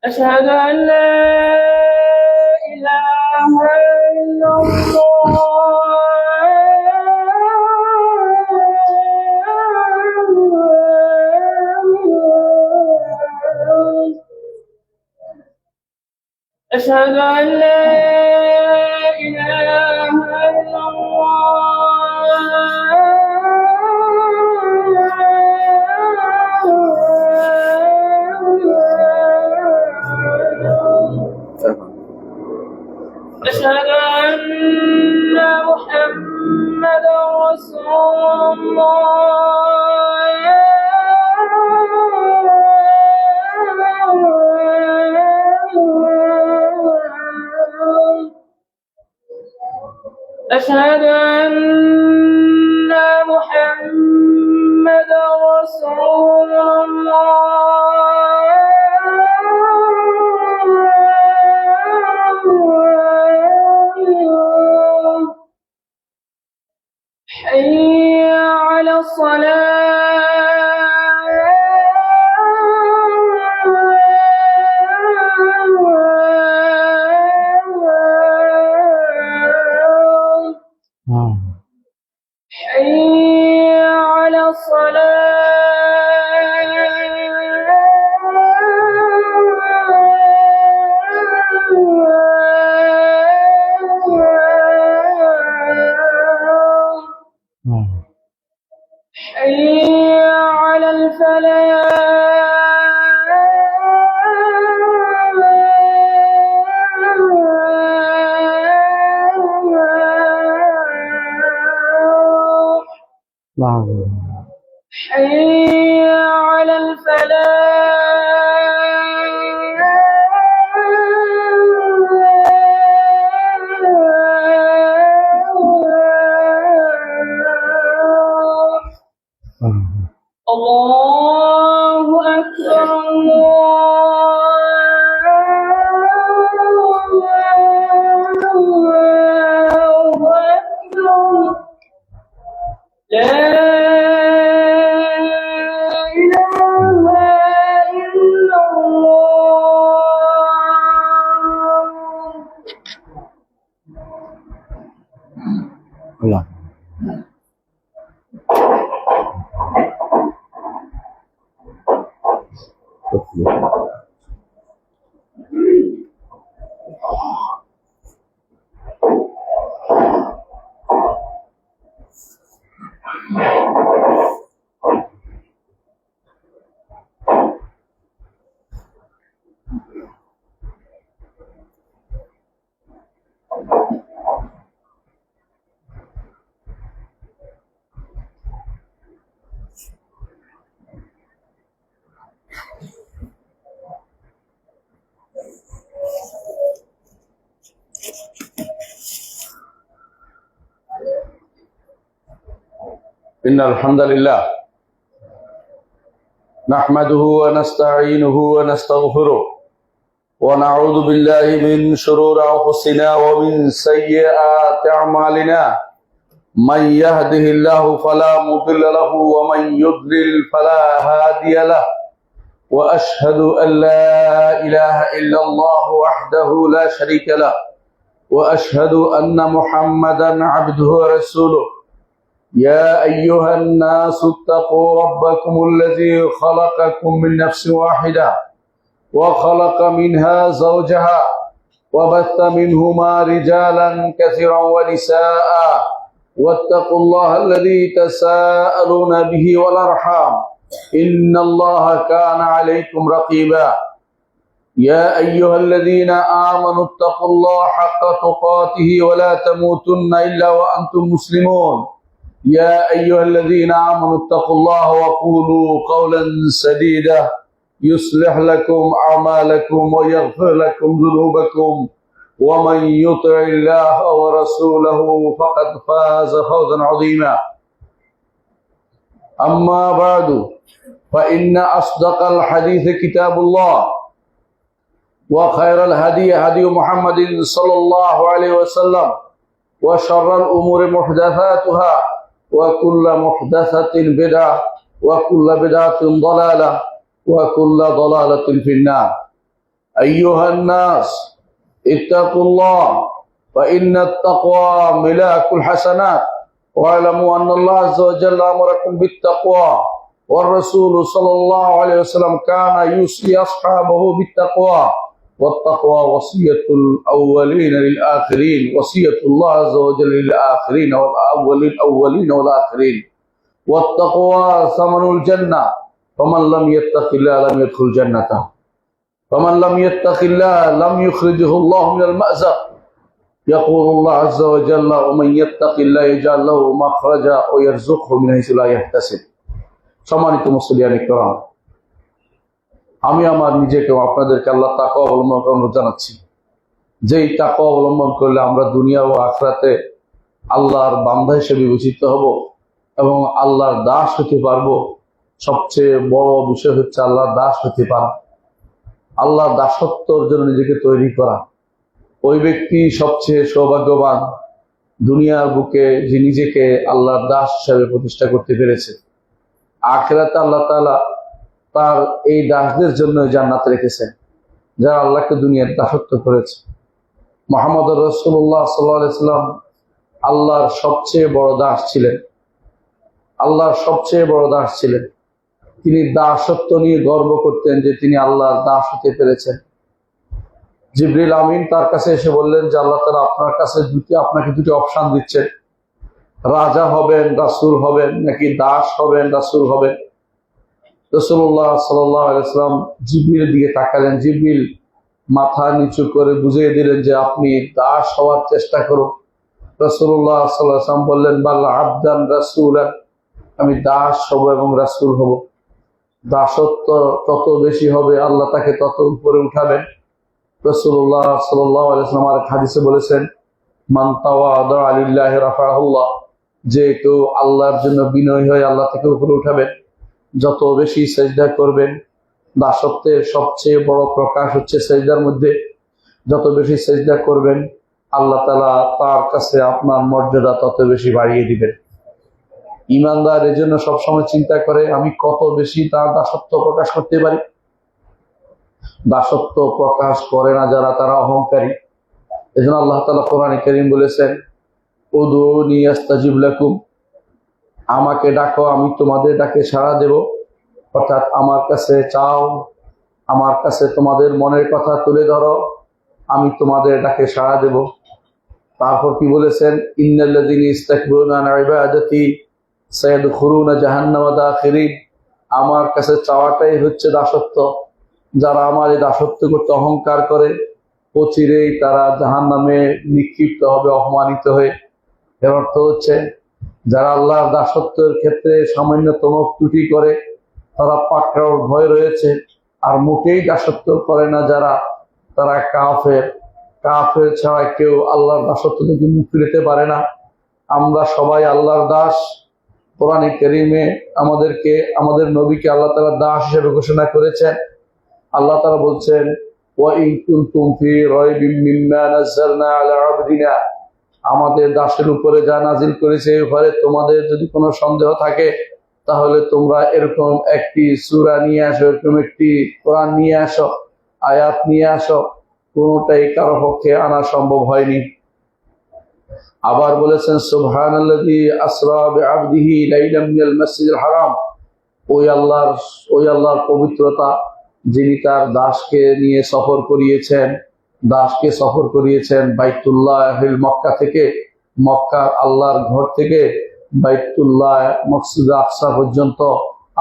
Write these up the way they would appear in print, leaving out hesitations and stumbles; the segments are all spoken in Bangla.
أشهد أن لا إله إلا الله. أشهد أن لا إله إلا أشهد أن محمدا رسول الله. أشهد أن محمدا رسول الله. حي على الصلاة. حي على الصلاة. حي على الفلاح. حي على الفلاح. الله أكبر الله أكبر. لا إله إلا الله. إن الحمد لله نحمده ونستعينه ونستغفره ونعوذ بالله من شرور أنفسنا ومن سيئات أعمالنا. من يهده الله فلا مضل له ومن يضلل فلا هادي له. وأشهد أن لا إله إلا الله وحده لا شريك له وأشهد أن محمدا عبده ورسوله. يا أيها الناس اتقوا ربكم الذي خلقكم من نفس واحدة وخلق منها زوجها وبث منهما رجالا كثيرا ونساء واتقوا الله الذي تساءلون به والأرحام إن الله كان عليكم رقيبا. يا أيها الذين آمنوا اتقوا الله حق تقاته ولا تموتن إلا وأنتم مسلمون. يا أيها الذين آمنوا اتقوا الله وقولوا قولا سديدا يصلح لكم أعمالكم ويغفر لكم ذنوبكم ومن يطع الله ورسوله فقد فاز فوزا عظيما. أما بعد فإن أصدق الحديث كتاب الله وخير الهدي هدي محمد صلى الله عليه وسلم وشر الأمور محدثاتها وكل محدثة بدعة وكل بدعة ضلالة وكل ضلالة في النار. أيها الناس اتقوا الله فإن التقوى ملاك الحسنات واعلموا أن الله عز وجل أمركم بالتقوى والرسول صلى الله عليه وسلم كان يوصي أصحابه بالتقوى والتقوى وصية الأولين للآخرين وصية الله عز وجل للآخرين والأولين والآخرين والتقوى ثمن الجنة فمن لم يتق الله لم يدخل جنته فمن لم يتق الله لم يخرجه الله من المأزق يقول الله عز وجل ومن يتق الله يجعل له مخرجا ويرزقه من حيث لا يحتسب. সম্মানিত মুসলিয়ান ইকরাম, আমি আমার নিজেকে আপনাদেরকে আল্লাহ তাকওয়া অবলম্বন করার অনুরোধ জানাচ্ছি। যেই তাকওয়া অবলম্বন করলে আমরা দুনিয়া ও আখিরাতে আল্লাহর বান্দা হিসেবে বিবেচিত হব এবং আল্লাহর দাস হতে পারবো। সবচেয়ে বড় বিষয় হচ্ছে আল্লাহর দাস হতে পারা, আল্লাহর দাসত্বর জন্য নিজেকে তৈরি করা। ওই ব্যক্তি সবচেয়ে সৌভাগ্যবান দুনিয়ার বুকে যে নিজেকে আল্লাহর দাস হিসেবে প্রতিষ্ঠা করতে পেরেছে। আখিরাতে আল্লাহ তাআলা তার এই দাসদের জন্য জান্নাত রেখেছেন যারা আল্লাহকে দুনিয়ার দাসত্ব করেছে। মুহাম্মদ রাসূলুল্লাহ সাল্লাল্লাহু আলাইহি ওয়াসাল্লাম আল্লাহর সবচেয়ে বড় দাস ছিলেন, আল্লাহর সবচেয়ে বড় দাস ছিলেন। তিনি দাসত্ব নিয়ে গর্ব করতেন যে তিনি আল্লাহর দাস হতে পেরেছেন। জিবরিল আমিন তার কাছে এসে বললেন যে আল্লাহ তাআলা আপনাকে দুটি অপশন দিচ্ছেন, রাজা হবেন, রাসূল হবেন, নাকি দাস হবেন, রাসূল হবেন। রাসূলুল্লাহ সাল্লাল্লাহু আলাইহি ওয়াসাল্লাম জিবরিলের দিকে তাকালেন। জিবরিল মাথা নিচু করে বুঝিয়ে দিলেন যে আপনি দাস হওয়ার চেষ্টা করুন। রাসূলুল্লাহ সাল্লাল্লাহু আলাইহি ওয়াসাল্লাম বললেন বাল আবদান রাসূলান, আমি দাস হব এবং রাসূল হব। দাসত্ব তত বেশি হবে আল্লাহ তাকে তত উপরে উঠাবেন। রাসূলুল্লাহ সাল্লাল্লাহু আলাইহি ওয়াসাল্লাম আর হাদিসে বলেছেন মান তাওয়াদা লিল্লাহি রাফাহুল্লাহ, যে কেউ আল্লাহর জন্য বিনয়ী হয়ে আল্লাহ তাকে উপরে উঠাবেন। যত বেশি সেজদা করবেন, দাসত্বের সবচেয়ে বড় প্রকাশ হচ্ছে সেজদার মধ্যে, যত বেশি সেজদা করবেন আল্লাহ তাআলা তার কাছে আপনার মর্যাদা তত বেশি বাড়িয়ে দিবেন। ইমানদার এজন্য সবসময় চিন্তা করে আমি কত বেশি তার দাসত্ব প্রকাশ করতে পারি। দাসত্ব প্রকাশ করে না যারা, তারা অহংকারী। এজন্য আল্লাহ তাআলা কোরআনে কারীম বলেছেন উদউনি আস্তাজিব লাকুম, আমাকে ডাকো আমি তোমাদের ডাকে সাড়া দেব। অর্থাৎ আমার কাছে চাও, আমার কাছে তোমাদের মনের কথা তুলে ধরো, আমি তোমাদের ডাকে সাড়া দেব। তারপর কি বলেছেন ইন্নাল্লাযীনা ইসতাকবিরুনা আন ইবাদাতি সায়াদখুলুনা জাহান্নামা দাখিরিন, আমার কাছে চাওয়াটাই হচ্ছে দাসত্ব। যারা আমার এই দাসত্ব করতে অহংকার করে অচিরেই তারা জাহান্নামে নিক্ষিপ্ত হবে অপমানিত হয়ে। এর অর্থ হচ্ছে যারা আল্লাহর দাসত্বের ক্ষেত্রে সামান্যতম ত্রুটি করে তারা পাকড়াওর ভয় রয়েছে। আর মোটেই দাসত্ব করে না যারা, তারা কাফের। কাফের ছাড়া কেউ আল্লাহর দাসত্ব থেকে মুখ ফিরাতে পারে না। আমরা সবাই আল্লাহর দাস। কোরআনে কারীমে আমাদেরকে, আমাদের নবীকে আল্লাহ তাআলা দাস হিসেবে ঘোষণা করেছেন। আল্লাহ তাআলা বলছেন ওয়া ইন কুনতুম ফি রাইবিম মিম্মা নাযালনা আলা আবদিনা, আমাদের দাসের উপরে যা নাজিল করেছে এই ব্যাপারে তোমাদের যদি কোনো সন্দেহ থাকে তাহলে তোমরা এরকম একটি সূরা নিয়ে আসো, এরকম একটি কোরআন নিয়ে আসো, আয়াত নিয়ে আসো। কোনোটাই কারো পক্ষে আনা সম্ভব হয়নি। আবার বলেছেন সুবহানাল্লাযী আসরা বিআবদিহি লাইলাম মিনাল মাসজিদিল হারাম, ওই আল্লাহর পবিত্রতা যিনি তার দাসকে নিয়ে সফর করিয়েছেন বাইতুল্লাহিল মক্কা থেকে, মক্কার আল্লাহর ঘর থেকে বাইতুল্লাহ মসজিদে আকসা পর্যন্ত,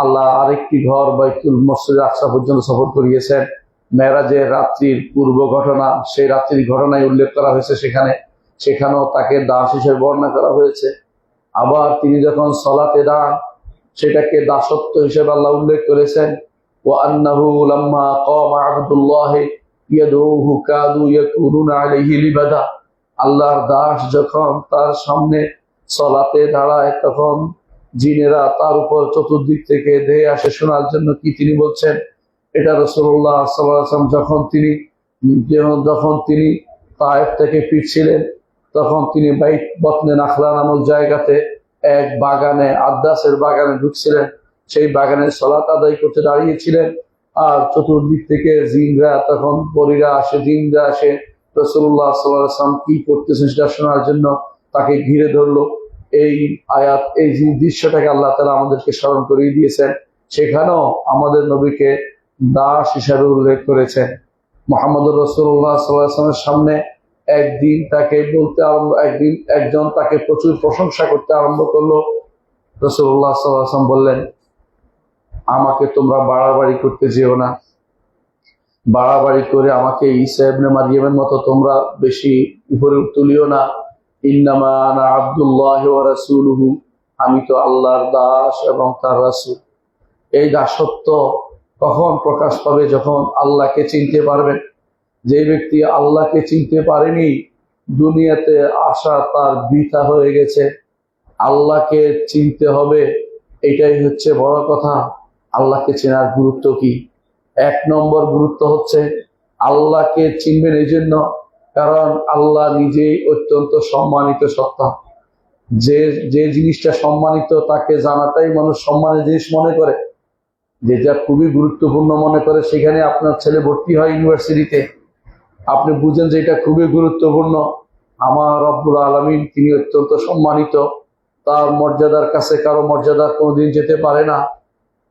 আল্লাহ আরেকটি ঘর বাইতুল মসজিদে আকসা পর্যন্ত সফর করিয়েছেন। মেরাজের রাত্রির পূর্ব ঘটনা, সেই রাত্রির ঘটনায় উল্লেখ করা হয়েছে সেখানেও তাকে দাস হিসেবে বর্ণনা করা হয়েছে। আবার তিনি যখন সালাতে দাঁড়ান সেটাকে দাসত্ব হিসেবে আল্লাহ উল্লেখ করেছেন ওয়া আন্নাহু লাম্মা কামা আবদুল্লাহি ইয়াদউহু কাদু ইয়াকুনুনা আলাইহি লিবাদা, আল্লাহর দাস যখন তার সামনে সালাতে দাঁড়ায় তখন জিনেরা তার উপর চতুর্দিক থেকে ধেয়ে আসে শোনার জন্য কি তিনি বলছেন। এটা রাসূলুল্লাহ সাল্লাল্লাহু আলাইহি ওয়াসাল্লাম যখন তিনি তায়েফ থেকে ফিরছিলেন তখন তিনি বাইত বতনে নাখলা নামক জায়গাতে এক বাগানে, আদাসের বাগানে ঢুকছিলেন। সেই বাগানে সালাত আদায় করতে দাঁড়িয়েছিলেন। আর চতুর্দিক থেকে জিনরা, তখন পরীরা আসে, জিনরা আসে রাসূলুল্লাহ সাল্লাল্লাহু আলাইহি ওয়াসাল্লাম কি করতেছেন সেটা শোনার জন্য তাকে ঘিরে ধরলো। এই আয়াত, এই দৃশ্যটাকে আল্লাহ তাআলা আমাদেরকে স্মরণ করিয়ে দিয়েছেন। সেখানেও আমাদের নবীকে দাস হিসাবে উল্লেখ করেছেন। মুহাম্মদুর রাসূলুল্লাহ সাল্লাল্লাহু আলাইহি ওয়াসাল্লামের সামনে একদিন একজন তাকে প্রচুর প্রশংসা করতে আরম্ভ করলো। রাসূলুল্লাহ সাল্লাল্লাহু আলাইহি ওয়াসাল্লাম বললেন, আমাকে তোমরা বাড়াবাড়ি করতে যেও না, বাড়াবাড়ি করে আমাকে ঈসা ইবনে মারইয়ামের মতো তোমরা বেশি উপরে তুলিও না। ইন্নামা আনা আব্দুল্লাহ ওয়া রাসূলুহু, আমি তো আল্লাহর দাস এবং তার রাসূল। এই দাসত্ব কখন প্রকাশ পাবে? যখন আল্লাহকে চিনতে পারবেন। যে ব্যক্তি আল্লাহকে চিনতে পারেনি, দুনিয়াতে আসা তার বৃথা হয়ে গেছে। আল্লাহকে চিনতে হবে, এটাই হচ্ছে বড় কথা। আল্লাহকে চেনার গুরুত্ব কি? 1 নম্বর গুরুত্ব হচ্ছে আল্লাহকে চিনবেন এই জন্য কারণ আল্লাহ নিজেই অত্যন্ত সম্মানিত সত্তা। যে জিনিসটা সম্মানিত তাকে জানাটাই মানুষ সম্মানের জিনিস মনে করে, যেটা খুবই গুরুত্বপূর্ণ মনে করে। সেখানে আপনার ছেলে ভর্তি হয় ইউনিভার্সিটিতে, আপনি বুঝেন যে এটা খুবই গুরুত্বপূর্ণ। আমার রব্বুল আলামিন তিনি অত্যন্ত সম্মানিত, তার মর্যাদার কাছে কারো মর্যাদা কোনোদিন যেতে পারে না।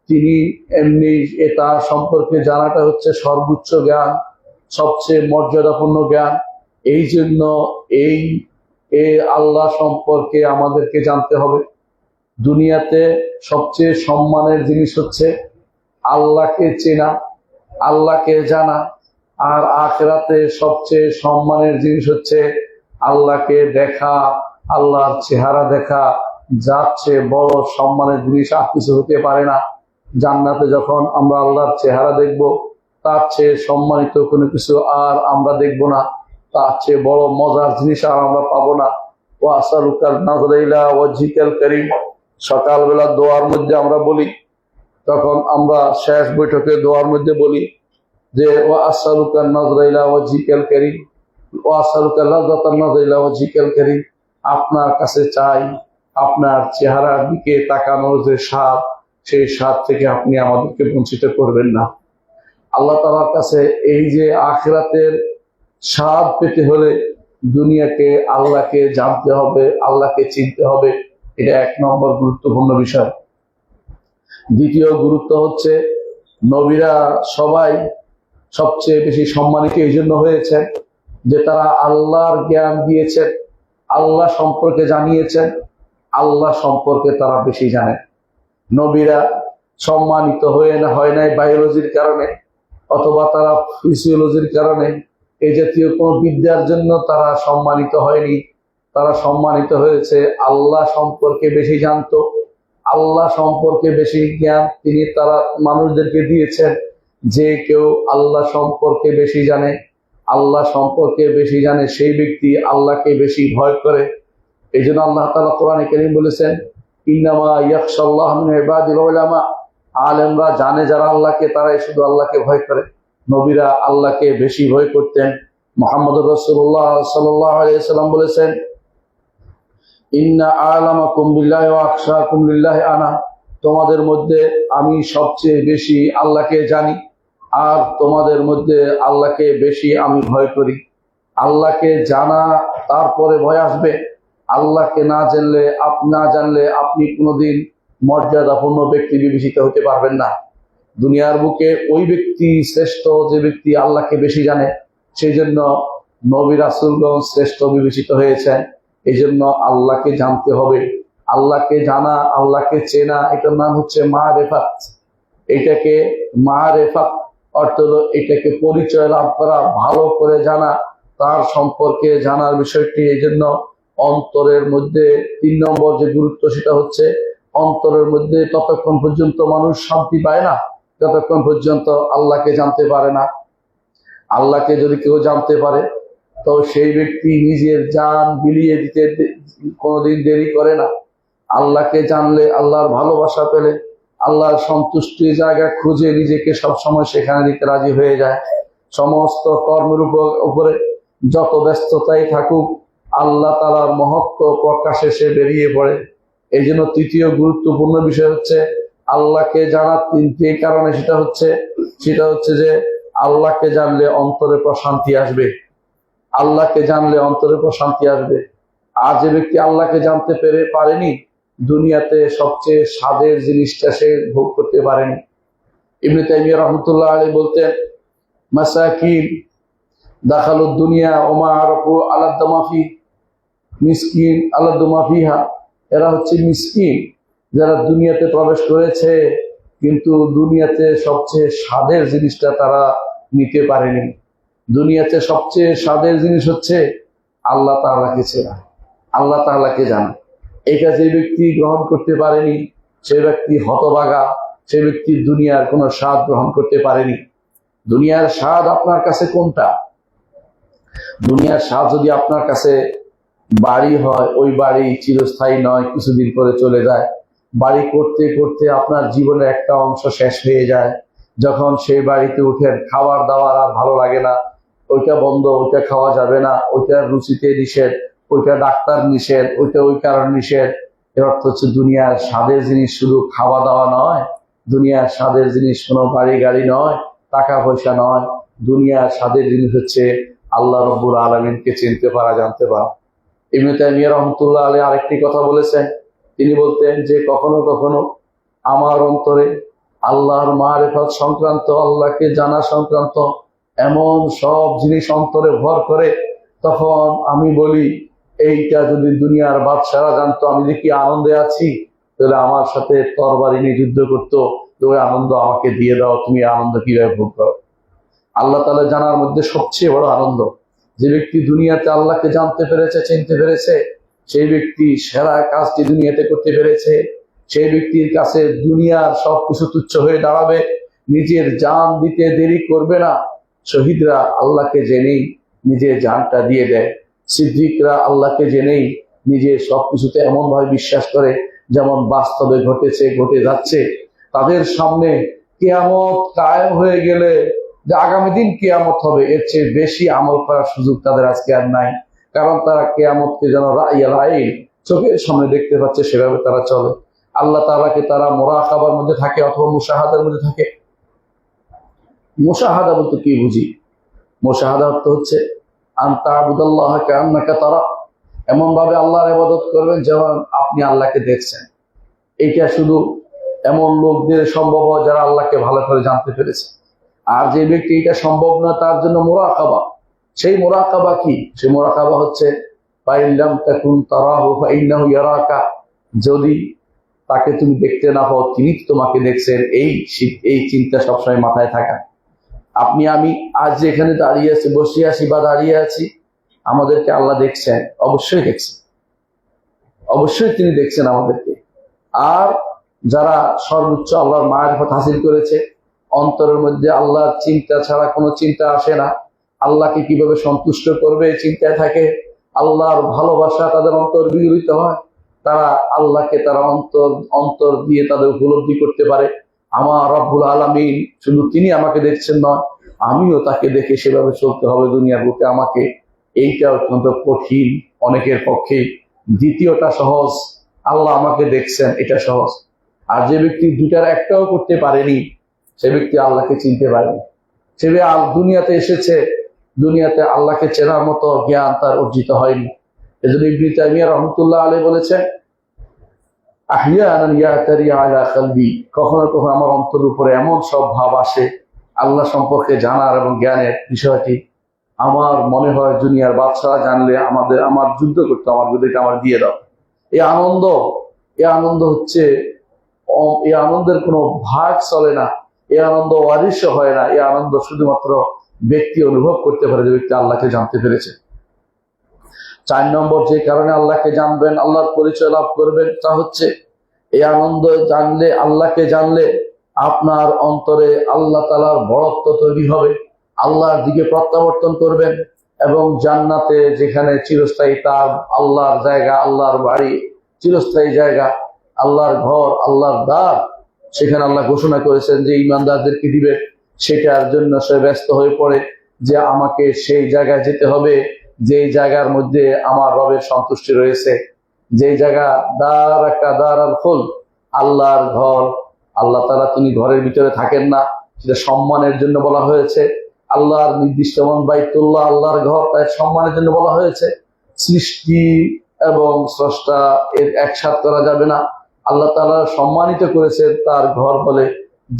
তিনি এমনি তার সম্পর্কে জানাটা হচ্ছে সর্বোচ্চ জ্ঞান, সবচেয়ে মর্যাদাপূর্ণ জ্ঞান। এই জন্য এই আল্লাহ সম্পর্কে আমাদেরকে জানতে হবে। দুনিয়াতে সবচেয়ে সম্মানের জিনিস হচ্ছে আল্লাহকে চেনা, আল্লাহকে জানা। আর আখিরাতে সবচেয়ে সম্মানের জিনিস হচ্ছে আল্লাহকে দেখা, আল্লাহর চেহারা দেখা। যার চেয়ে বড় সম্মানের জিনিস আর কিছু হতে পারে না। জান্নাতে যখন আমরা আল্লাহর চেহারা দেখব, তার চেয়ে সম্মানিত কোনো কিছু আর আমরা দেখব না, তার চেয়ে বড় মজার জিনিস আর আমরা পাবো না। ওয়া আসআলুকাল নাযরা ইলা ওয়াজহিকাল কারীম, সকালবেলা দোয়ার মধ্যে আমরা বলি, তখন আমরা শেষ বৈঠকে দোয়ার মধ্যে বলি যে ওয়া আসআলুকান নাযরা ইলা ওয়াজহিকাল কারীম, ওয়া আসআলুকা লাযযাতান নাযরা ইলা ওয়াজহিকাল কারীম। আপনার কাছে চাই আপনার চেহারার দিকে তাকানোর যে স্বাদ, সেই স্বাদ থেকে আপনি আমাদেরকে বঞ্চিত করবেন না। আল্লাহ তাআলার কাছে এই যে আখিরাতের স্বাদ পেতে হলে দুনিয়াকে আল্লাহকে জানতে হবে, আল্লাহকে চিনতে হবে। এটা 1 নম্বর গুরুত্বপূর্ণ বিষয়। দ্বিতীয় গুরুত্ব হচ্ছে নবীরা সবাই সবচেয়ে বেশি সম্মানিত এই জন্য হয়েছে যে তারা আল্লাহর জ্ঞান দিয়েছেন, আল্লাহ সম্পর্কে জানিয়েছেন, আল্লাহ সম্পর্কে তারা বেশি জানে। নবীরা সম্মানিত হয় নাই বায়োলজির কারণে অথবা তারা ফিজিওলজির কারণে, এই জাতীয় কোন বিদ্যার জন্য তারা সম্মানিত হয়নি। তারা সম্মানিত হয়েছে আল্লাহ সম্পর্কে বেশি জানতো, আল্লাহ সম্পর্কে বেশি জ্ঞান তিনি তারা মানুষদেরকে দিয়েছেন। যে কেউ আল্লাহ সম্পর্কে বেশি জানে, আল্লাহ সম্পর্কে বেশি জানে, সেই ব্যক্তি আল্লাহকে বেশি ভয় করে। এই জন্য আল্লাহ তাআলা কোরআনে কারীম বলেছেন, ইন্নামা ইয়াখশাল্লাহ মিন ইবাদিল উলামা, আলেমরা জানে যারা আল্লাহকে, তারাই শুধু আল্লাহকে ভয় করে। নবীরা আল্লাহকে বেশি ভয় করতেন। মুহাম্মদুর রাসূলুল্লাহ সাল্লাল্লাহু আলাইহি ওয়াসাল্লাম বলেছেন, ইন্না আ'লামাকুম বিল্লাহি ওয়া আখশাকুম লিল্লাহি আনা, তোমাদের মধ্যে আমি সবচেয়ে বেশি আল্লাহকে জানি আর তোমাদের মধ্যে আল্লাহকে বেশি আমি ভয় করি। আল্লাহকে জানা, তারপরে ভয় আসবে। আল্লাহকে না জানলে আপনি কোনোদিন মর্যাদাপূর্ণ ব্যক্তি বিবেচিত হতে পারবেন না। দুনিয়ার বুকে ওই ব্যক্তি শ্রেষ্ঠ যে ব্যক্তি আল্লাহকে বেশি জানে। সেই জন্য নবী রাসূলগণ শ্রেষ্ঠ বিবেচিত হয়েছেন। এই জন্য আল্লাহকে জানতে হবে। আল্লাহকে জানা, আল্লাহকে চেনা, এটার নাম হচ্ছে মারেফাত। এটাকে মারেফাত অর্থ হলো এটাকে পরিচয় লাভ করা, ভালো করে জানা, তার সম্পর্কে জানার বিষয়টি। এই জন্য অন্তরের মধ্যে 3 নম্বর যে গুরুত্ব, সেটা হচ্ছে অন্তরের মধ্যে ততক্ষণ পর্যন্ত মানুষ শান্তি পায় না যতক্ষণ পর্যন্ত আল্লাহকে জানতে পারে না। আল্লাহকে যদি কেউ জানতে পারে তো সেই ব্যক্তি নিজের জান বিলিয়ে দিতে কোনোদিন দেরি করে না। আল্লাহকে জানলে, আল্লাহর ভালোবাসা পেলে, আল্লাহর সন্তুষ্টির জায়গা খুঁজে নিজেকে সবসময় সেখানে দিতে রাজি হয়ে যায়। সমস্ত কর্মের উপরে যত ব্যস্ততাই থাকুক, আল্লাহ তাআলার মহত্ব প্রকাশে সে বেরিয়ে পড়ে। এই জন্য তৃতীয় গুরুত্বপূর্ণ বিষয় হচ্ছে আল্লাহকে জানার তিনটি কারণে সেটা হচ্ছে যে আল্লাহকে জানলে অন্তরে প্রশান্তি আসবে। আল্লাহকে জানলে অন্তরে প্রশান্তি আসবে। আর যে ব্যক্তি আল্লাহকে জানতে পারেনি, দুনিয়াতে সবচেয়ে স্বাদের জিনিসটা সে ভোগ করতে পারেনি। ইবনে তাইমিয়া রাহমাতুল্লাহ আলাইহি বলতেন, মাসাকিন দাখালুদ দুনিয়া ওমা আরাফু আলাদ্দামাফি, মিসকিন আলাদ্দামাফিহা। এরা হচ্ছে মিসকিন, যারা দুনিয়াতে প্রবেশ করেছে কিন্তু দুনিয়াতে সবচেয়ে স্বাদের জিনিসটা তারা নিতে পারেনি। দুনিয়াতে সবচেয়ে স্বাদের জিনিস হচ্ছে আল্লাহ তাআলাকে চেনা, আল্লাহ তাআলাকে জানা। এটা যে ব্যক্তি গ্রহণ করতে পারেনি সে ব্যক্তি হতভাগা, সে ব্যক্তি দুনিয়ার কোনো স্বাদ গ্রহণ করতে পারেনি। দুনিয়ার স্বাদ আপনার কাছে কোনটা? দুনিয়ার স্বাদ যদি আপনার কাছে বাড়ি হয়, ওই বাড়ি চিরস্থায়ী নয়, কিছুদিন পরে চলে যায়। বাড়ি করতে করতে আপনার জীবনের একটা অংশ শেষ হয়ে যায়। যখন সেই বাড়িতে উঠেন, খাবার দাবার আর ভালো লাগে না, ওইটা বন্ধ, ওইটা খাওয়া যাবে না, ওইটার রুচিতে নিষেধ, ওইটা ডাক্তার নিষেধ, ওইটা ওই কারণ নিষেধ। এর অর্থ হচ্ছে দুনিয়ার স্বাদের জিনিস শুধু খাওয়া দাওয়া নয়, দুনিয়ার স্বাদের জিনিস কোনো বাড়ি গাড়ি নয়, টাকা পয়সা নয়। দুনিয়ার স্বাদের জিনিস হচ্ছে আল্লাহ রব্বুল আলামিনকে চিনতে পারা, জানতে পারা। ইবনে তাইমিয়া রাহমাতুল্লাহ আলাইহি আরেকটি কথা বলেছেন। তিনি বলতেন যে কখনো কখনো আমার অন্তরে আল্লাহর মারিফত সংক্রান্ত, আল্লাহকে জানা সংক্রান্ত এমন সব জিনিস অন্তরে ভর করে, তখন আমি বলি, এইটা যদি দুনিয়ার বাদশারা জানতো আমি যে কি আনন্দে আছি, তাহলে আমার সাথে তরবারি নিয়ে যুদ্ধ করতো। তো ওই আনন্দ আমাকে দিয়ে দাও, তুমি আনন্দ কিভাবে ভোগ করো। আল্লাহ তাআলা জানার মধ্যে সবচেয়ে বড় আনন্দ। যে ব্যক্তি দুনিয়াতে আল্লাহকে জানতে পেরেছে, চিনতে পেরেছে, সেই ব্যক্তি সেরা কাজটি দুনিয়াতে করতে পেরেছে। সেই ব্যক্তির কাছে দুনিয়ার সবকিছু তুচ্ছ হয়ে দাঁড়াবে, নিজের জান দিতে দেরি করবে না। শহীদরা আল্লাহকে জেনেই নিজের জানটা দিয়ে দেয়। সিদ্দিকরা আল্লাহকে জেনেই নিজের সবকিছুতে এমন ভাবে বিশ্বাস করে যেমন বাস্তবে ঘটেছে, ঘটে যাচ্ছে। তাদের সামনে কিয়ামত কায়েম হয়ে গেলে, যে আগামী দিন কিয়ামত হবে, এর চেয়ে বেশি আমল করার সুযোগ তাদের আজকে আর নাই। কারণ তারা কিয়ামতকে যেন রাইয়াল আইন চোখের সামনে দেখতে পাচ্ছে, সেভাবে তারা চলে। আল্লাহ তাআলাকে তারা মুরাকাবার মধ্যে থাকে অথবা মুশাহাদার মধ্যে থাকে। মুশাহাদা বলতে কি বুঝি? মুশাহাদা অর্থ হচ্ছে আনতা আবুদাল্লাহ কান্নাকা তারা, এমন ভাবে আল্লাহর ইবাদত করবেন যেমন আপনি আল্লাহকে দেখছেন। এইটা শুধু এমন লোকদের সম্ভব হয় যারা আল্লাহকে ভালো করে জানতে পেরেছে। আর যে ব্যক্তি এটা সম্ভব না, তার জন্য মুরাকাবা। সেই মুরাকাবা কি? সেই মুরাকাবা হচ্ছে ফাইল্লাম তাকুন তারাহু ফাইন্নাহু ইয়ারাকা, যদি তাকে তুমি দেখতে না পাও, তিনি তোমাকে দেখছেন। এই চিন্তা সবসময় মাথায় থাকা। আপনি আমি আজ যেখানে দাঁড়িয়ে আছি, বসে আছি বা দাঁড়িয়ে আছি, আমাদেরকে আল্লাহ দেখছেন, অবশ্যই দেখছেন, অবশ্যই তিনি দেখছেন আমাদেরকে। আর যারা সর্বোচ্চ আল্লাহর মারিফত হাসিল করেছে, অন্তরের মধ্যে আল্লাহর চিন্তা ছাড়া কোনো চিন্তা আসে না, আল্লাহকে কিভাবে সন্তুষ্ট করবে এই চিন্তায় থাকে, আল্লাহর ভালোবাসা তাদের অন্তর বিগলিত হয়, তারা আল্লাহকে তারা অন্তর দিয়ে তাদের উপলব্ধি করতে পারে। আমার রব্বুল আলামিন শুধু তিনি আমাকে দেখছেন নয়, আমিও তাকে দেখে সেভাবে চলতে হবে দুনিয়ার বুকে আমাকে। এইটা অত্যন্ত কঠিন অনেকের পক্ষে। দ্বিতীয়টা সহজ, আল্লাহ আমাকে দেখছেন, এটা সহজ। আর যে ব্যক্তি দুটার একটাও করতে পারেনি, সে ব্যক্তি আল্লাহকে চিনতে পারেনি। সে দুনিয়াতে এসেছে, দুনিয়াতে আল্লাহকে চেনার মতো জ্ঞান তার অর্জিত হয়নি। এজন্য ইবনে তাইমিয়া রাহমাতুল্লাহ আলাইহি বলেছেন, আহইয়ানান ইয়াতারি আলা কলবি, কখনো কখনো আমার অন্তরের উপরে এমন সব ভাব আসে আল্লাহ সম্পর্কে জানার এবং জ্ঞানের বিষয়টি, আমার মনে হয় দুনিয়ার বাদশারা জানলে আমার যুদ্ধ করতে, আমার বিরুদ্ধে আমার দিয়ে দাও। এই আনন্দ হচ্ছে, এই আনন্দের কোনো ভাগ চলে না, এই আনন্দ ওয়ারিশ হয় না। এই আনন্দ শুধুমাত্র ব্যক্তি অনুভব করতে পারে যে ব্যক্তি আল্লাহকে জানতে পেরেছে। 4 নম্বর যে কারণে আল্লাহকে জানবেন, আল্লাহর পরিচয় লাভ করবেন, তা হচ্ছে এই আনন্দ জানলে, আল্লাহকে জানলে আপনার অন্তরে আল্লাহ তাআলার বড়ত্ব তৈরি হবে, আল্লাহর দিকে প্রত্যাবর্তন করবেন এবং জান্নাতে যেখানে চিরস্থায়ী তার আল্লাহর জায়গা, আল্লাহর বাড়ি, চিরস্থায়ী জায়গা, আল্লাহর ঘর, আল্লাহর দ্বার, সেখানে আল্লাহ ঘোষণা করেছেন যে ইমানদারদেরকে দিবে। সেটার জন্য সে ব্যস্ত হয়ে পড়ে যে আমাকে সেই জায়গায় যেতে হবে যেই জায়গার মধ্যে আমার রবের সন্তুষ্টি রয়েছে, যেই জায়গা দার আল খুল, আল্লাহর ঘর, আল্লাহ তাআলা তিনি ঘরের ভিতরে থাকেন না, সেটা সম্মানের জন্য বলা হয়েছে। আল্লাহর নির্দিষ্ট বাইতুল্লাহ আল্লাহর ঘর, তাই সম্মানের জন্য বলা হয়েছে। সৃষ্টি এবং স্রষ্টা এর একসাথ করা যাবে না। আল্লাহ তাআলা সম্মানিত করেছেন তার ঘর বলে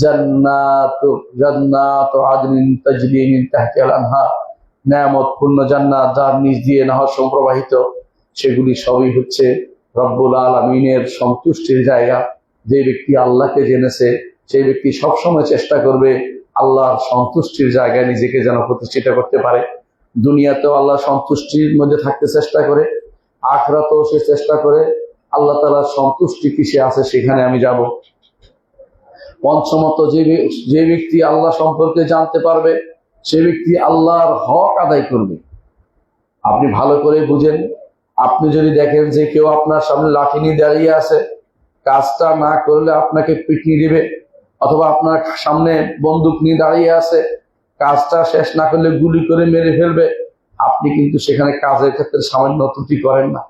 জান্নাত আদনিন তাজরি মিন তাহতিহাল আনহার, নেয়ামতপূর্ণ জান্নাত যার নিচ দিয়ে নহর প্রবাহিত। সেগুলি সবই হচ্ছে রব্বুল আলামিনের সন্তুষ্টির জায়গা। যে ব্যক্তি আল্লাহকে জেনেছে সেই ব্যক্তি সবসময় চেষ্টা করবে আল্লাহর সন্তুষ্টির জায়গায় নিজেকে যেন প্রতিষ্ঠিত করতে পারে। দুনিয়াতেও আল্লাহ সন্তুষ্টির মধ্যে থাকতে চেষ্টা করে, আখিরাতেও সে চেষ্টা করে আল্লাহ তাআলার সন্তুষ্টি কিসে আছে সেখানে আমি যাব। পঞ্চমত, যে ব্যক্তি আল্লাহ সম্পর্কে জানতে পারবে সে ব্যক্তি আল্লাহর হক আদায় করবে। আপনি ভালো করে বুঝেন, আপনি যদি দেখেন যে কেউ আপনার সামনে লাঠি নিয়ে দাঁড়িয়ে আছে, কাজটা না করলে আপনাকে পিটিয়ে দিবে, অথবা আপনার সামনে বন্দুক নিয়ে দাঁড়িয়ে আছে, কাজটা শেষ না করলে গুলি করে মেরে ফেলবে, আপনি কিন্তু সেখানে কাজের ক্ষেত্রে সামান্য ত্রুটি করেন না,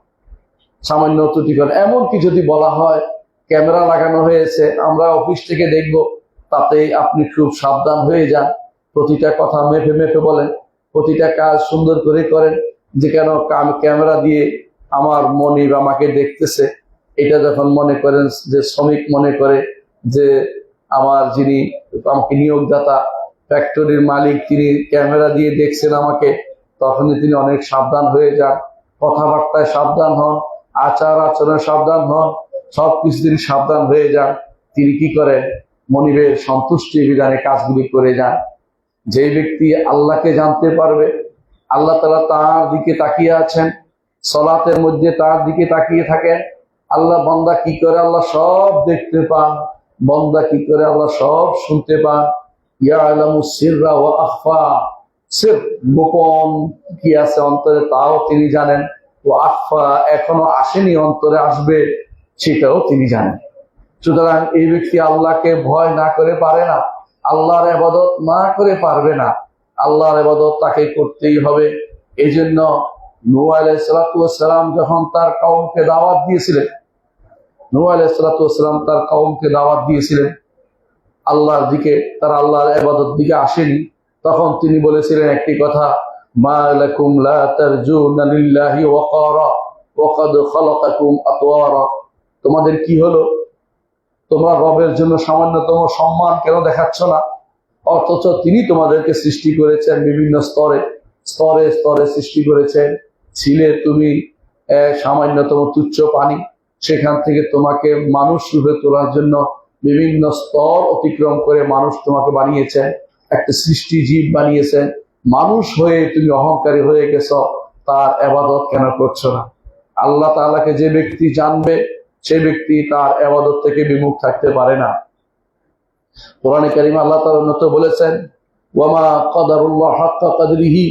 সামান্য ত্রুটি করেন। এমনকি যদি বলা হয় ক্যামেরা লাগানো হয়েছে, আমরা অফিস থেকে দেখব, তাতে আপনি খুব সাবধান হয়ে যান, প্রতিটা কথা মেপে মেপে বলেন, প্রতিটা কাজ সুন্দর করে করেন, যে কেন ক্যামেরা দিয়ে আমার মনিব আমাকে দেখতেছে। এটা যখন মনে করেন যে শ্রমিক মনে করে যে আমার যিনি আমাকে নিয়োগদাতা ফ্যাক্টরির মালিক তিনি ক্যামেরা দিয়ে দেখছেন আমাকে, তখনই তিনি অনেক সাবধান হয়ে যান, কথাবার্তায় সাবধান হন, আচার আচরণে সাবধান হন, সবকিছু তিনি সাবধান হয়ে যান। তিনি কি করেন? মনিবের সন্তুষ্টি বিধানে কাজগুলি করে যান। যে ব্যক্তি আল্লাহকে জানতে পারবে, আল্লাহ তাআলা তার দিকে তাকিয়ে আছেন, সালাতের মধ্যে তার দিকে তাকিয়ে থাকেন, আল্লাহ বান্দা কি করে আল্লাহ সব দেখতে পান, বান্দা কি করে আল্লাহ সব শুনতে পান। ইয়ালামু সিররা ওয়া আখফা, সির গোপন কি আছে অন্তরে তাও তিনি জানেন, ও আখফা এখনো আসেনি অন্তরে আসবে সেটাও তিনি জানেন। সুতরাং এই ব্যক্তি আল্লাহকে ভয় না করে পারে না, আল্লাহর ইবাদত না করে পারবে না। আল্লাহর ইবাদত তাকে করতেই হবে। এই জন্য নূহ আলাইহিস সালাতু ওয়াস সালাম যখন তার কওমকে দাওয়াত দিয়েছিলেন, নূহ আলাইহিস সালাতু ওয়াস সালাম তার কওমকে দাওয়াত দিয়েছিলেন আল্লাহর দিকে, তারা আল্লাহর ইবাদত দিকে আসেনি, তখন তিনি বলেছিলেন একটি কথা, মা লাকুম লা তারজুনা লিল্লাহি ওয়াকারা ওয়া ক্বাদ খালাকাকুম আতওয়ারা। তোমাদের কি হলো? তোমরা রবের জন্য সামান্যতম সম্মান কেন দেখাচ্ছ না? অথচ তিনি তোমাদেরকে সৃষ্টি করেছেন বিভিন্ন স্তরে স্তরে স্তরে সৃষ্টি করেছেন। ছিলে তুমি সামান্যতম তুচ্ছ পানি, সেখান থেকে তোমাকে মানুষ রূপে তোলার জন্য বিভিন্ন স্তর অতিক্রম করে মানুষ তোমাকে বানিয়েছেন, একটা সৃষ্টি জীব বানিয়েছেন। মানুষ হয়ে তুমি অহংকারী হয়ে গেছ, তার ইবাদত কেন করছো না? আল্লাহ তাআলাকে যে ব্যক্তি জানবে সে ব্যক্তি তার ইবাদত থেকে বিমুখ থাকতে পারে না। কোরআনে কারিমে আল্লাহ তাআলা উন্নত বলেছেন, ওয়ামা কদারুল্লাহ হাক্কা কদরিহি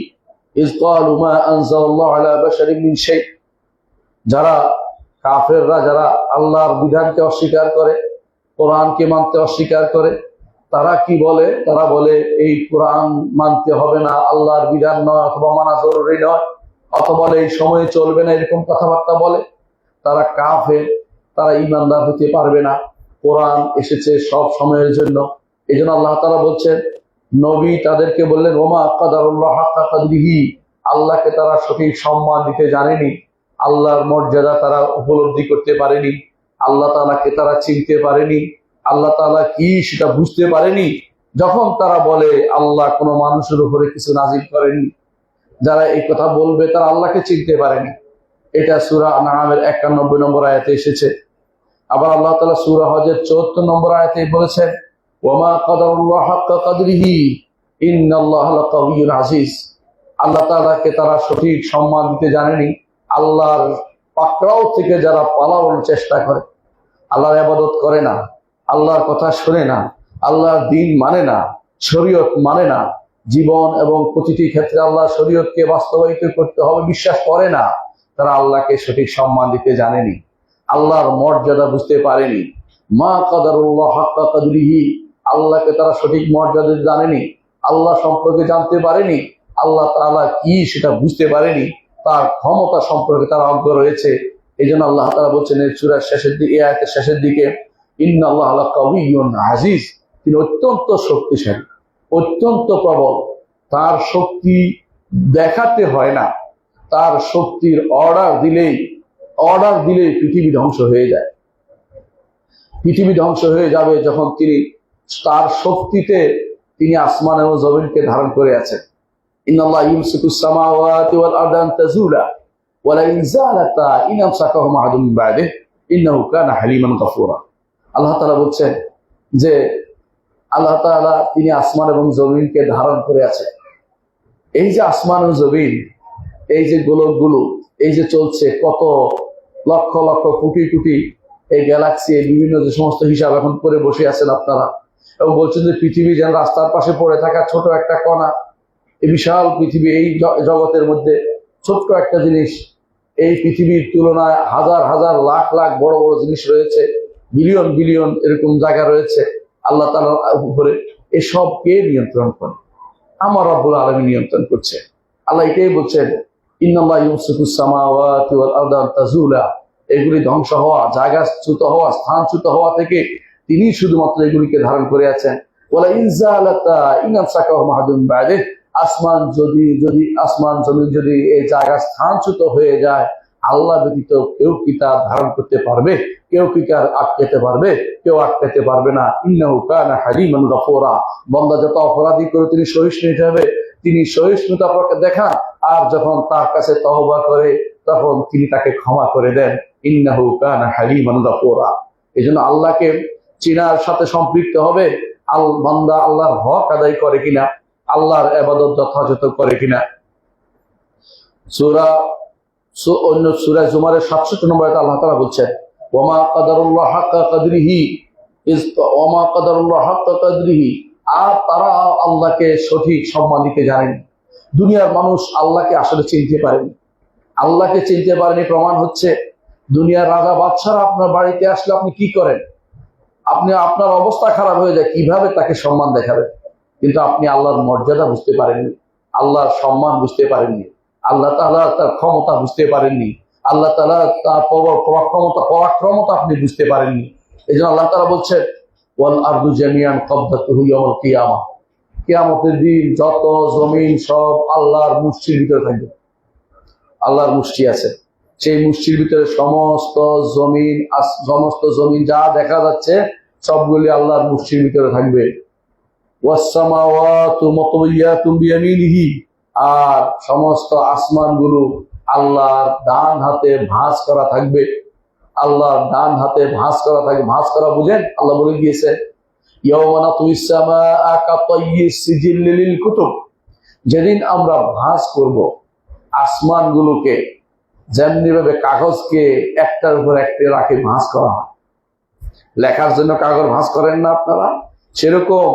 ইয ক্বালু মা আনজালাল্লাহু আলা বাশারিন মিন শাই। যারা কাফেররা, যারা আল্লাহর বিধানকে অস্বীকার করে, কোরআনকে মানতে অস্বীকার করে, তারা কি বলে? তারা বলে এই কোরআন মানতে হবে না, আল্লাহর বিধান নয়, অথবা মানা জরুরি নয়, অথবা বলে এই সময়ে চলবে না, এরকম কথাবার্তা বলে। তারা কাফের, তারা ঈমানদার হতে পারবে না। কোরআন এসেছে সব সময়ের জন্য। এই জন্য আল্লাহ তাআলা বলছেন, নবী তাদেরকে বললেন, ওমা কাদারুল্লাহ হাক্কা কদরিহি, আল্লাহকে তারা সঠিক সম্মান দিতে জানেনি, আল্লাহর মর্যাদা তারা উপলব্ধি করতে পারেনি, আল্লাহ তাআলাকে তারা চিনতে পারেনি, আল্লাহ তাআলা কি সেটা বুঝতে পারেনি। যখন তারা বলে আল্লাহ কোনো মানুষের উপরে কিছু নাজিল করেনি, যারা এই কথা বলবে তারা আল্লাহকে চিনতে পারেনি। এটা সূরা আনআমের 91 নম্বর আয়াতে এসেছে। আবার আল্লাহ তাআলা সূরা হজের 74 নম্বর আয়াতে বলেছেন, ওয়ামা কাদারুল্লাহ হাক্কা কদরিহি ইন্নাল্লাহা লাকাওয়িয়্যুন আজিজ। আল্লাহ তাআলাকে তারা সঠিক সম্মান দিতে জানেনি। আল্লাহর পাকড়াও থেকে যারা পালানোর চেষ্টা করে, আল্লাহর ইবাদত করে না, আল্লাহর কথা শোনে না, আল্লাহর দ্বীন মানে না, শরীয়ত মানে না, জীবন এবং প্রতিটি ক্ষেত্রে আল্লাহর শরীয়তকে বাস্তবায়িত করতে হবে বিশ্বাস করে না, তারা আল্লাহকে সঠিক সম্মান দিতে জানেনি, আল্লাহর মর্যাদা বুঝতে পারেনি। মা কাদারুল্লাহ হাক্কা কদরিহি, আল্লাহকে তারা সঠিক মর্যাদা জানেনি, আল্লাহ সম্পর্কে জানতে পারেনি, আল্লাহ তাআলা কি সেটা বুঝতে পারেনি, তার ক্ষমতা সম্পর্কে তারা অজ্ঞ রয়েছে। এই জন্য আল্লাহ তাআলা বলছেন এই সূরার শেষের দিকে, এই আয়াতের শেষের দিকে, ইন্নাল্লাহ লাকাওয়িয়্যুন আজিজ, তিনি অত্যন্ত শক্তিশালী, অত্যন্ত প্রবল। তার শক্তি দেখাতে হয় না, তার শক্তির অর্ডার দিলেই পৃথিবী ধ্বংস হয়ে যায়। পৃথিবী ধ্বংস হয়ে যাবে যখন তিনি তার শক্তিতে তিনি আসমান এবং জমিনকে ধারণ করে আছেন। ইন্নাল্লাহ ইউমসিকুস সামাওয়াতি ওয়াল আরদা আন তাজুলা ওয়া লা ইন যালাতা ইন আমসাকাহুমা আহাদুম মিন বা'দিহি ইন্নাহু কানা হালিমান গফুরা। আল্লাহ তাআলা বলছেন যে আল্লাহ তাআলা তিনি আসমান এবং জমিনকে ধারণ করে আছেন। এই যে আসমান ও জমিন, এই যে গোলকগুলো, এই যে চলছে, কত লক্ষ লক্ষ কোটি কোটি এই গ্যালাক্সি, এই বিভিন্ন যে সমস্ত হিসাব এখন করে বসে আছেন আপনারা, এবং বলছেন যে পৃথিবী যেন রাস্তার পাশে পড়ে থাকা ছোট একটা কণা। এই বিশাল পৃথিবী, এই জগতের মধ্যে ছোট্ট একটা জিনিস। এই পৃথিবীর তুলনায় হাজার হাজার লাখ লাখ বড় বড় জিনিস রয়েছে, বিলিয়ন বিলিয়ন এরকম জায়গা রয়েছে আল্লাহ তাআলার উপরে। এসব কে নিয়ন্ত্রণ করে? আমার রব্বুল আলামিন নিয়ন্ত্রণ করছে। আল্লাহ এটাই বলছেন, ইন্নাল্লাহ ইউমসিকুস সামাওয়াতি ওয়াল আরদা আন তাজুলা, এগুলি ধ্বংস হওয়া, জায়গাচ্যুত হওয়া, স্থানচ্যুত হওয়া থেকে তিনি শুধুমাত্র এগুলিকে ধারণ করে আছেন। ওয়ালা ইন যালাতা ইন আমসাকাহুমা আহাদুম মিন বা'দিহি, আসমান জমিন যদি এই জায়গা স্থানচ্যুত হয়ে যায়, আল্লাহ ব্যতীত কেউ কি তা ধারণ করতে পারবে? কেউ কি তার আটকাতে পারবে? কেউ আটকাতে পারবে না। ইন্নাহু কানা হালিমান গফুরা, বান্দা যত অপরাধী করে তিনি সহিষ্ণু হিসাবে তিনি সহিষ্ণুতা দেখান, আর যখন তার কাছে তওবা করে তখন তিনি তাকে ক্ষমা করে দেন। ইন্নাহু কানা হালিমান গফুরা। এজন্য আল্লাহকে চিনার সাথে সম্পৃক্ত হবে। বান্দা আল্লাহর হক আদায় করে কিনা, আল্লাহর ইবাদত যথাযথ করে কিনা। অন্য সূরা জুমারের 67 নম্বর আয়াতে আল্লাহ তাআলা বলছেন, ওয়ামা কাদারুল্লাহ হাক্কা কাদরিহি ওয়ামা কাদারুল্লাহ হাক্কা কাদরিহি, আর তারা আল্লাহকে সঠিক সম্মান দিতে জানেনি। দুনিয়ার মানুষ আল্লাহকে আসলে চিনতে পারেনি। আল্লাহকে চিনতে পারেনি প্রমাণ হচ্ছে, দুনিয়ার রাজা বাদশারা আপনার বাড়িতে আসলে আপনি কি করেন? আপনার অবস্থা খারাপ হয়ে যায়, কিভাবে তাকে সম্মান দেখাবেন? কিন্তু আপনি আল্লাহর মর্যাদা বুঝতে পারেননি, আল্লাহর সম্মান বুঝতে পারেননি, আল্লাহ তাআলা তার ক্ষমতা বুঝতে পারেননি, আল্লাহ তাআলা তার পরাক্রমতা আপনি বুঝতে পারেননি। এই জন্য আল্লাহ তাআলা বলছেন, ওয়াল আরদু জামিআন কবদাতুহু ইয়াউমাল কিয়ামা, কিয়ামতের দিন যত জমিন সব আল্লাহর মুষ্টির ভিতরে থাকবে। আল্লাহর মুষ্টি আছে, সেই মুষ্টির ভিতরে সমস্ত জমিন যা দেখা যাচ্ছে সবগুলি আল্লাহর মুষ্টির ভিতরে থাকবে। ওয়াসসামাওয়াতু মাতওয়িয়াতুম বিয়ামিনিহি, আর সমস্ত আসমানগুলো আল্লাহর ডান হাতে ভাঁজ করা থাকবে। আল্লাহর ডান হাতে ভাঁজ করা থাকবে। ভাঁজ করা বুঝেন? আল্লাহ বলে দিয়েছে, ইয়াওমা নাতুইস সামাআ কাতাইয়িস সিজিল্লি লিল কুতুব, যেদিন আমরা ভাঁজ করব আসমানগুলোকে, যেমনি ভাবে কাগজকে একটার উপর একটা রাখে ভাঁজ করা হয়, লেখার জন্য কাগজ ভাঁজ করেন না আপনারা, সেরকম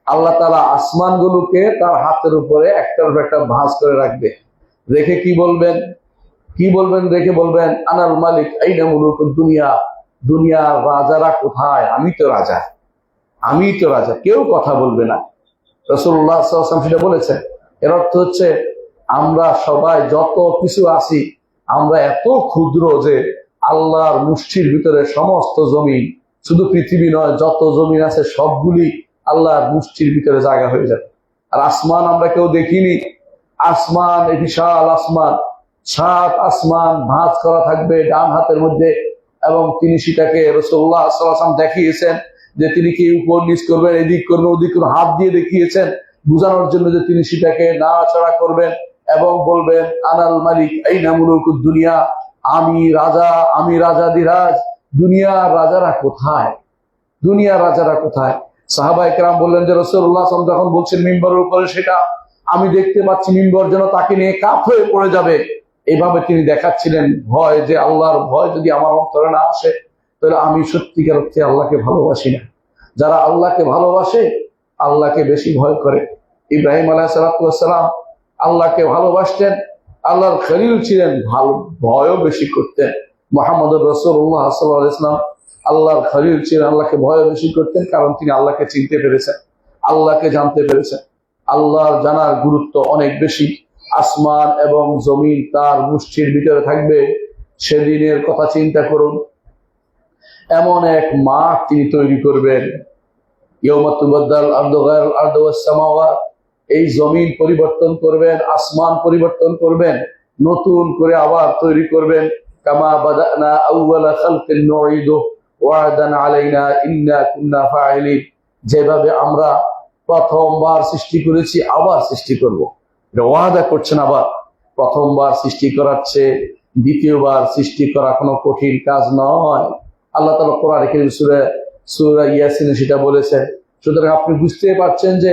আল্লাহ তাআলা আসমানগুলোকে তার হাতের উপরে একটার উপর একটা ভাঁজ করে রাখবে। রেখে কি বলবেন? রেখে বলবেন, আনাল মালিক আইনা মুলুকুদ দুনিয়া, দুনিয়ার রাজারা কোথায়? আমি তো রাজা। কেউ কথা বলবে না। রাসূলুল্লাহ সাল্লাল্লাহু আলাইহি ওয়াসাল্লাম সেটা বলেছেন। এর অর্থ হচ্ছে, আমরা সবাই যত কিছু আছি, আমরা এত ক্ষুদ্র যে আল্লাহর মুষ্টির ভিতরে সমস্ত জমিন, শুধু পৃথিবী নয়, যত জমিন আছে সবগুলি আল্লাহর মুষ্টির ভিতরে জায়গা হয়ে যাবে। আর আসমান আমরা কেউ দেখিনি। আসমান, এই বিশাল আসমান, 7 আসমান ভাঁজ করা থাকবে ডান হাতের মধ্যে, এবং তিনি সেটাকে রাসূলুল্লাহ সাল্লাল্লাহু আলাইহি ওয়াসাল্লাম দেখিয়েছেন যে তিনি কি উপর নিচ করবেন, এদিক করবেন, ওদিক করবেন, হাত দিয়ে দেখিয়েছেন বোঝানোর জন্য যে তিনি সেটাকে নাড়াচাড়া করবেন এবং বলবেন, আনাল মালিক আইনা মুলুকুদ দুনিয়া, আমি রাজাধিরাজ, দুনিয়ার রাজারা কোথায়? সাহাবায়ে কেরাম বললেন যে রাসূলুল্লাহ সাল্লাল্লাহু আলাইহি ওয়াসাল্লাম যখন বলছেন মিম্বরের উপরে, সেটা আমি দেখতে পাচ্ছি মিম্বর যেন তাকে নিয়ে কাত হয়ে পড়ে যাবে। এইভাবে তিনি দেখাচ্ছিলেন ভয়, যে আল্লাহর ভয় যদি আমার অন্তরে না আসে তাহলে আমি সত্যিকার অর্থে আল্লাহকে ভালোবাসি না। যারা আল্লাহকে ভালোবাসে আল্লাহকে বেশি ভয় করে। ইব্রাহিম আলাইহিস সালাম আল্লাহকে ভালোবাসতেন, আল্লাহর খলিল ছিলেন, ভয়ও বেশি করতেন। মুহাম্মদুর রাসূলুল্লাহ সাল্লাল্লাহু আলাইহি ওয়াসাল্লাম আল্লাহর খলিল ছিলেন, আল্লাহকে ভয় বেশি করতেন, কারণ তিনি আল্লাহকে চিনতে পেরেছেন, আল্লাহকে জানতে পেরেছেন। আল্লাহর জানার গুরুত্ব অনেক বেশি। আসমান এবং জমিন তার মুষ্টির ভিতরে থাকবে, সেদিনের কথা চিন্তা করুন। এমন এক মাঠ তিনি তৈরি করবেন, ইয়াউমা তুবাদদাল আরদু গায়রুল আরদি ওয়াস সামাওয়াত, এই জমিন পরিবর্তন করবেন, আসমান পরিবর্তন করবেন, নতুন করে আবার তৈরি করবেন। কামা বাদানা আউওয়ালা খালকিন নুঈদু ওয়া'দান আলাইনা ইন্না কুন্না ফাইলিন, যেভাবে আমরা প্রথমবার সৃষ্টি করেছি আবার সৃষ্টি করব। এটা ওয়াদা করছেন। আবার প্রথমবার সৃষ্টি করার চেয়ে দ্বিতীয়বার সৃষ্টি করা কোনো কঠিন কাজ নয়। আল্লাহ তাআলা কোরআনে কারীম সূরা ইয়াসিনে সেটা বলেছেন। সুতরাং আপনি বুঝতে পারছেন যে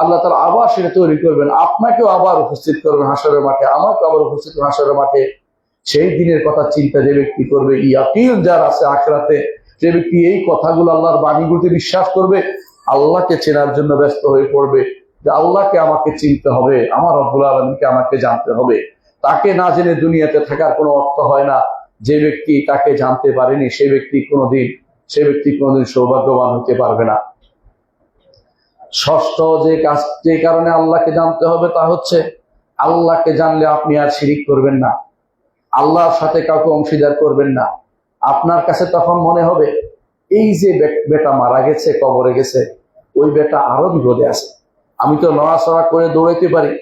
আল্লাহ তাআলা আবার সেটা তৈরি করবেন, আপনাকেও আবার উপস্থিত করবেন হাসরের মাঠে, আমাকেও আবার উপস্থিত করবেন হাসরের মাঠে। সেই দিনের কথা চিন্তা যে ব্যক্তি করবে, ইয়াকিন যার আছে আখিরাতে, যে ব্যক্তি এই কথাগুলো আল্লাহর বাণীগুলোতে বিশ্বাস করবে, আল্লাহকে চেনার জন্য ব্যস্ত হয়ে পড়বে, যে আল্লাহকে আমাকে চিনতে হবে, আমার রব্বুল আলামিনকে আমাকে জানতে হবে। তাকে না জেনে দুনিয়াতে থাকার কোনো অর্থ হয় না। যে ব্যক্তি তাকে জানতে পারেনি সে ব্যক্তি কোনোদিন সৌভাগ্যবান হতে পারবে না। ষষ্ঠ যে কারণে আল্লাহকে জানতে হবে তা হচ্ছে, আল্লাহকে জানলে আপনি আর শিরিক করবেন না, আল্লাহর সাথে কাউকে অংশীদার করবেন না। আপনার কাছে তখন মনে হবে এই যে বেটা মারা গেছে, কবরে গেছে, ওই বেটা আরো বিপদে আছে। আমি তো নড়াচড়া করে দৌড়াইতে পারি,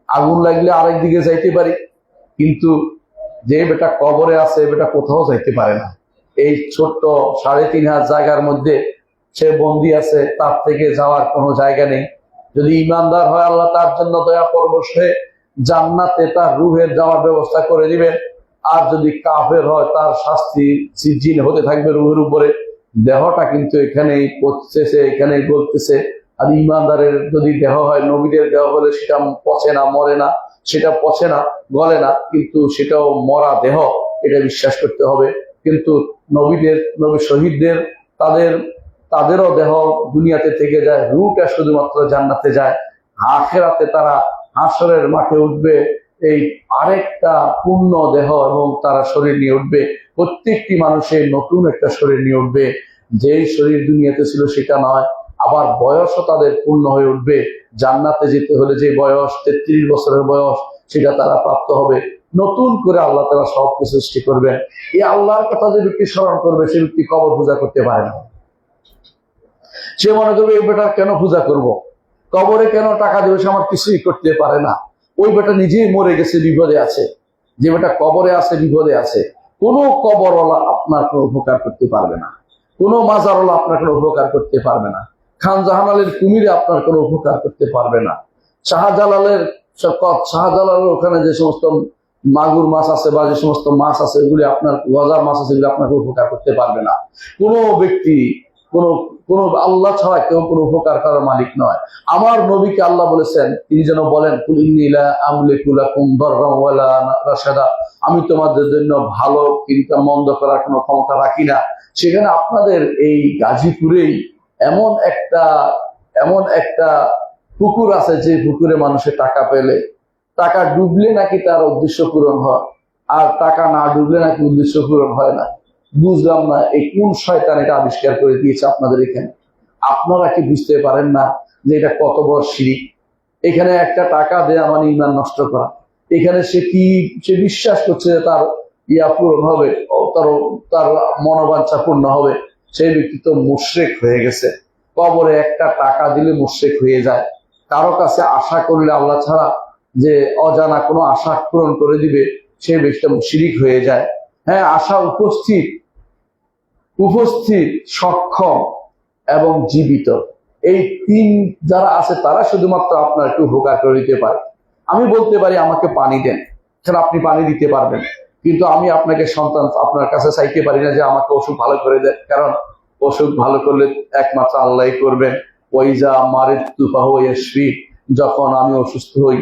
আগুন লাগলে আরেক দিকে যাইতে পারি, কিন্তু যে বেটা কবরে আছে বেটা কোথাও যাইতে পারে না। এই ছোট্ট ৩.৫ জায়গার মধ্যে সে বন্দী আছে, তার থেকে যাওয়ার কোনো জায়গা নেই। যদি ইমানদার হয় আল্লাহ তার জন্য দয়া পরবশ হয়ে জান্নাতে তার রুহের যাওয়ার ব্যবস্থা করে দিবেন। আর যদি কাফের হয় তার শাস্তি সিজিল হতে থাকবে রুহের উপরে। দেহটা কিন্তু এখানেই পচতেছে, এখানেই গলতেছে। আর ইমানদারের যদি দেহ হয়, নবীদের দেহ হলে সেটা পচে না, মরে না, সেটা পচে না, গলে না, কিন্তু সেটাও মরা দেহ, এটা বিশ্বাস করতে হবে। কিন্তু নবী শহীদদের তাদেরও দেহ দুনিয়াতে থেকে যায়, রূহটা শুধুমাত্র জান্নাতে যায়। আখিরাতে তারা হাসরের মাঠে উঠবে এই আরেকটা পূর্ণ দেহ, এবং তারা শরীর নিয়ে উঠবে। প্রত্যেকটি মানুষের নতুন একটা শরীর নিয়ে উঠবে, যেই শরীর দুনিয়াতে ছিল সেটা নয়। আবার বয়সও তাদের পূর্ণ হয়ে উঠবে। জান্নাতে যেতে হলে যে বয়স 33 বছরের বয়স, সেটা তারা প্রাপ্ত হবে। নতুন করে আল্লাহ তাআলা সবকিছু সৃষ্টি করবেন। এই আল্লাহর কথা যে ব্যক্তি স্মরণ করবে সে ব্যক্তি কবর পূজা করতে পারে না। সে মনে করবে এই বেটার কেন পূজা করব, কবরে কেন টাকা দেবে, সে আমার কিছুই করতে পারে না। ওই বেটা নিজেই মরে গেছে, বিপদে আছে। যে বেটা কবরে আছে, বিপদে আছে। কোনো কবরওয়ালা আপনার কোনো উপকার করতে পারবে না, কোনো মাজারওয়ালা আপনার কোনো উপকার করতে পারবে না, খান জাহানালের কুমিরে আপনার কোনো উপকার করতে পারবে না, শাহজালালের ওখানে যে সমস্ত মাগুর মাছ আছে বা যে সমস্ত মাছ আছে, এগুলি আপনার গজার মাছ আছে, এগুলি আপনাকে উপকার করতে পারবে না। কোনো ব্যক্তি কোন আল্লাহ ছাড়া কেউ কোনো উপকার করার মালিক নয়। আমার নবীকে আল্লাহ বলেছেন, তিনি যেন বলেন, কুল ইন্নী লা আমলিকু লাকুম দাররান ওয়ালা রাশাদা, আমি তোমাদের জন্য ভালো কিংবা মন্দ করার কোনো ক্ষমতা রাখি না। সেখানে আপনাদের এই গাজীপুরেই এমন একটা পুকুর আছে, যে পুকুরে মানুষের টাকা পেলে, টাকা ডুবলে নাকি তার উদ্দেশ্য পূরণ হয়, আর টাকা না ডুবলে নাকি উদ্দেশ্য পূরণ হয় না। বুঝলাম না এই কোন শয়তান এটা আবিষ্কার করে দিয়েছে আপনাদের এখানে। আপনারা কি বুঝতে পারেন না যে এটা কত বড় শিরক? এখানে একটা টাকা দেয়া মানে ঈমান নষ্ট করা। এখানে সে বিশ্বাস করছে যে তার পূরণ হবে, তার মনোবাঞ্ছা পূর্ণ হবে। সেই ব্যক্তি তো মুশরিক হয়ে গেছে। কবরে একটা টাকা দিলে মুশরিক হয়ে যায়। কারো কাছে আশা করলে আল্লাহ ছাড়া যে অজানা কোনো আশা পূরণ করে দিবে, সেই ব্যক্তিটা মুশরিক হয়ে যায়। হ্যাঁ, আশা উপস্থিত, সক্ষম এবং জীবিত, এই তিন যারা আছে তারা শুধুমাত্র আপনার একটু উপকার করে দিতে পারে। আমি বলতে পারি আমাকে পানি দেন, কারণ আপনি পানি দিতে পারবেন, কিন্তু আমি আপনাকে সন্তান আপনার কাছে চাইতে পারি না যে আমাকে অসুখ ভালো করে দেন, কারণ অসুখ ভালো করলে একমাত্র আল্লাহই করবেন। ওয়াইজা মারিদতু ফাহুয়া ইয়াশফি, যখন আমি অসুস্থ হই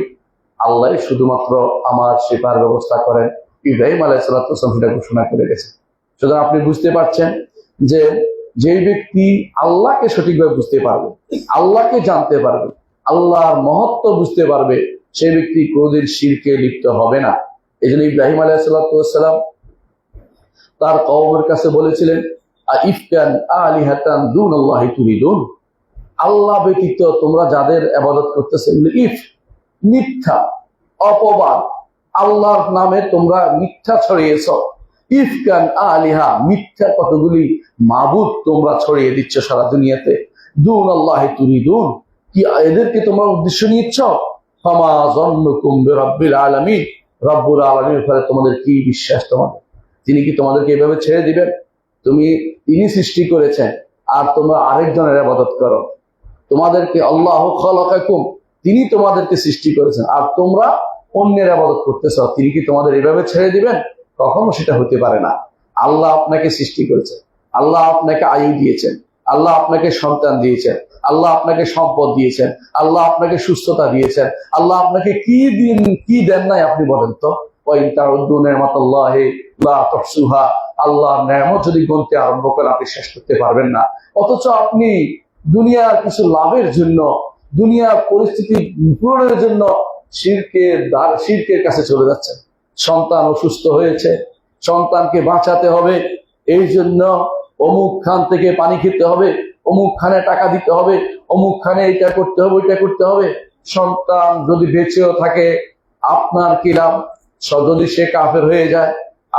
আল্লাহ শুধুমাত্র আমার শিফার ব্যবস্থা করেন। ইব্রাহিম আলাইহিস সালাতু ওয়াস সালাম সেটা ঘোষণা করে গেছে। সুতরাং আপনি বুঝতে পারছেন যে যেই ব্যক্তি আল্লাহকে সঠিকভাবে বুঝতে পারবে, আল্লাহকে জানতে পারবে, আল্লাহর মহত্ব বুঝতে পারবে, সেই ব্যক্তি কোনদিন শিরকে লিপ্ত হবে না। এই জন্য ইব্রাহিম আলাইহিস সালাতু ওয়াস সালাম তার কওমের কাছে বলেছিলেন, আইফকান আলিহাতান দুনাল্লাহি তুরিদুন, আল্লাহ ব্যতীত তোমরা যাদের ইবাদত করতেছো এগুলো মিথ্যা, অপবাদ, আল্লাহর নামে তোমরা মিথ্যা ছড়িয়েছ। ইফকান আলিহা, মিথ্যা কতগুলি মাবুদ তোমরা ছড়িয়ে দিচ্ছ সারা দুনিয়াতে। দুন আল্লাহি তুরিদুন, কি এদেরকে তোমরা উদ্দেশ্য নিচ্ছ? ফামা যন্নুকুম বিরাব্বিল আলামিন, রব্বুল আলামিনের উপরে তোমাদের কি বিশ্বাস? তোমাদের তিনি কি তোমাদেরকে এভাবে ছেড়ে দিবেন? তিনি সৃষ্টি করেছেন আর তোমরা আরেকজনের ইবাদত করো। তোমাদেরকে আল্লাহ খালাকাকুম, তিনি তোমাদেরকে সৃষ্টি করেছেন আর তোমরা অন্যের ইবাদত করতেছ। তিনি কি তোমাদের এভাবে ছেড়ে দিবেন? কখনো সেটা হতে পারে না। আল্লাহ আপনাকে সৃষ্টি করেছেন, আল্লাহ আপনাকে আয়ু দিয়েছেন, আল্লাহ আপনাকে সন্তান দিয়েছেন, আল্লাহ আপনাকে সম্পদ দিয়েছেন, আল্লাহ আপনাকে সুস্থতা দিয়েছেন, আল্লাহ আপনাকে কি দেন নাই আপনি বলেন তো? আল্লাহর নেয়ামত যদি গুনতে আরম্ভ করেন আপনি শেষ করতে পারবেন না। অথচ আপনি দুনিয়ার কিছু লাভের জন্য, দুনিয়ার পরিস্থিতি পূরণের জন্য শিরকের কাছে চলে যাচ্ছেন। সন্তান অসুস্থ হয়েছে, সন্তানকে বাঁচাতে হবে, এই জন্য অমুক খান থেকে পানি খেতে হবে, অমুক খানে টাকা দিতে হবে, অমুক খানে এটা করতে হবে, ওইটা করতে হবে। সন্তান যদি বেঁচেও থাকে আপনার কি লাভ? যদি সে কাফের হয়ে যায়,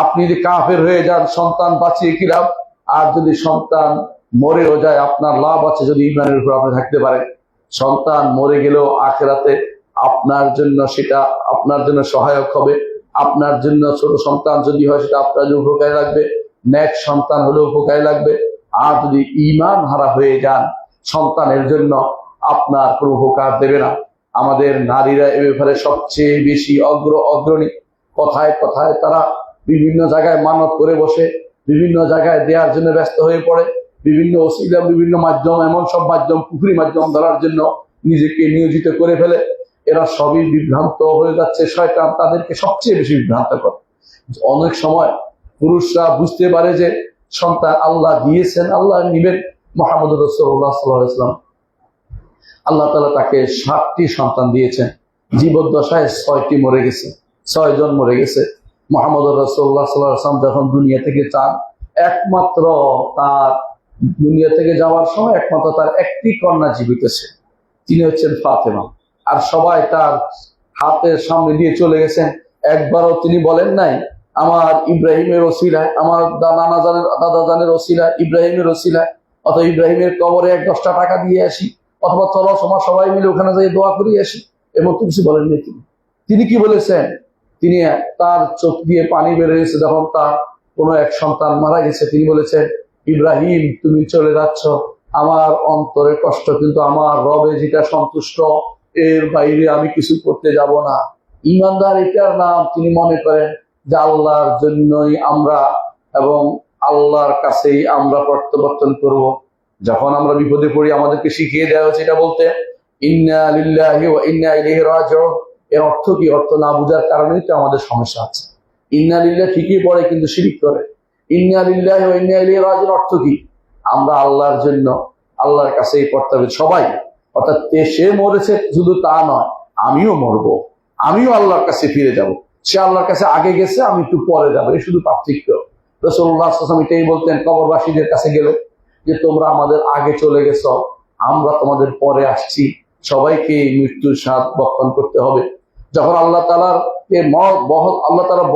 আপনি যদি কাফের হয়ে যান, সন্তান বাঁচিয়ে কি লাভ? আর যদি সন্তান মরেও যায় আপনার লাভ আছে যদি ইমানের উপর আপনি থাকতে পারেন। সন্তান মরে গেলেও আখিরাতে আপনার জন্য সেটা আপনার জন্য সহায়ক হবে। আপনার জন্য ছোট সন্তান যদি হয় সেটা আপনার জন্য উপকারে লাগবে, নেক সন্তান হলেও উপকারে লাগবে। আর যদি ঈমান হারা হয়ে যান, সন্তানের জন্য আপনার কোনো উপকার দেবে না। আমাদের নারীরা এ ব্যাপারে সবচেয়ে বেশি অগ্রণী। কথায় কথায় তারা বিভিন্ন জায়গায় মানত করে বসে, বিভিন্ন জায়গায় দেওয়ার জন্য ব্যস্ত হয়ে পড়ে, বিভিন্ন ওসিলা, বিভিন্ন মাধ্যম, এমন সব মাধ্যম, পুকুরি মাধ্যম ধরার জন্য নিজেকে নিয়োজিত করে ফেলে। এরা সবই বিভ্রান্ত হয়ে যাচ্ছে। শয়তান তাদেরকে সবচেয়ে বেশি বিভ্রান্ত করে। অনেক সময় পুরুষরা বুঝতে পারে যে সন্তান আল্লাহ দিয়েছেন, আল্লাহ নিবেন। মুহাম্মদ রাসূলুল্লাহ সাল্লাল্লাহু আলাইহি ওয়াসাল্লাম, আল্লাহ তাআলা তাকে 7টি সন্তান দিয়েছেন। জীবদ্দশায় 6টি মরে গেছে, 6 জন মরে গেছে। মুহাম্মদ রাসূলুল্লাহ সাল্লাল্লাহু আলাইহি ওয়াসাল্লাম যখন দুনিয়া থেকে যান, একমাত্র তার দুনিয়া থেকে যাওয়ার সময় একমাত্র তার একটি কন্যা জীবিত ছিল, তিনি হচ্ছেন ফাতেমা। আর সবাই তার হাতের সামনে দিয়ে চলে গেছেন। একবারও তিনি বলেন নাই আমার ইব্রাহিমের ওসিলায়, আমার দাদা জানের ওসিলায়, ইব্রাহিমের ওসিলায়, অথবা ইব্রাহিমের কবরে 10টা টাকা দিয়ে আসি, অথবা চলো সবাই মিলে ওখানে যাই দোয়া করিয়ে আসি, এমন তো কিছু বলেননি তিনি। তিনি কি বলেছেন? তিনি তার চোখ দিয়ে পানি বেরিয়েছে যখন তার কোনো এক সন্তান মারা গেছে। তিনি বলেছেন, ইব্রাহিম তুমি চলে যাচ্ছ, আমার অন্তরে কষ্ট, কিন্তু আমার রবে যেটা সন্তুষ্ট এর বাইরে আমি কিছু করতে যাব না। ইমানদার এটার নাম। তিনি মনে করেন যে আল্লাহর জন্যই আমরা এবং আল্লাহর কাছেই আমরা প্রত্যাবর্তন করব। যখন আমরা বিপদে পড়ি আমাদেরকে শিখিয়ে দেওয়া হয়েছে এটা বলতে, ইন্না লিল্লাহি ওয়া ইন্না ইলাইহি রাজিউন। এর অর্থ কি? অর্থ না বুঝার কারণেই তো আমাদের সমস্যা আছে। ইন্না লিল্লাহ ঠিকই পড়ে কিন্তু শিরক করে। ইন্না লিল্লাহি ওয়া ইন্না ইলাইহি রাজিউন অর্থ কি? আমরা আল্লাহর জন্য আল্লাহর কাছেই পড়তে হবে সবাই। অর্থাৎ সে মরেছে শুধু তা নয়, আমিও মরবো, আমিও আল্লাহর কাছে ফিরে যাব। সে আল্লাহর কাছে আগে গেছে, আমি একটু পরে যাবো, এই শুধু পার্থক্য। রাসূলুল্লাহ সাল্লাল্লাহু আলাইহি ওয়াসাল্লাম এটাই বলতেন কবরবাসীদের কাছে গেলে, যে তোমরা আমাদের আগে চলে গেছো, আমরা তোমাদের পরে আসছি, সবাইকে মৃত্যুর স্বাদ বক্ষণ করতে হবে। যখন আল্লাহ তাআলার আল্লাহ তাআলা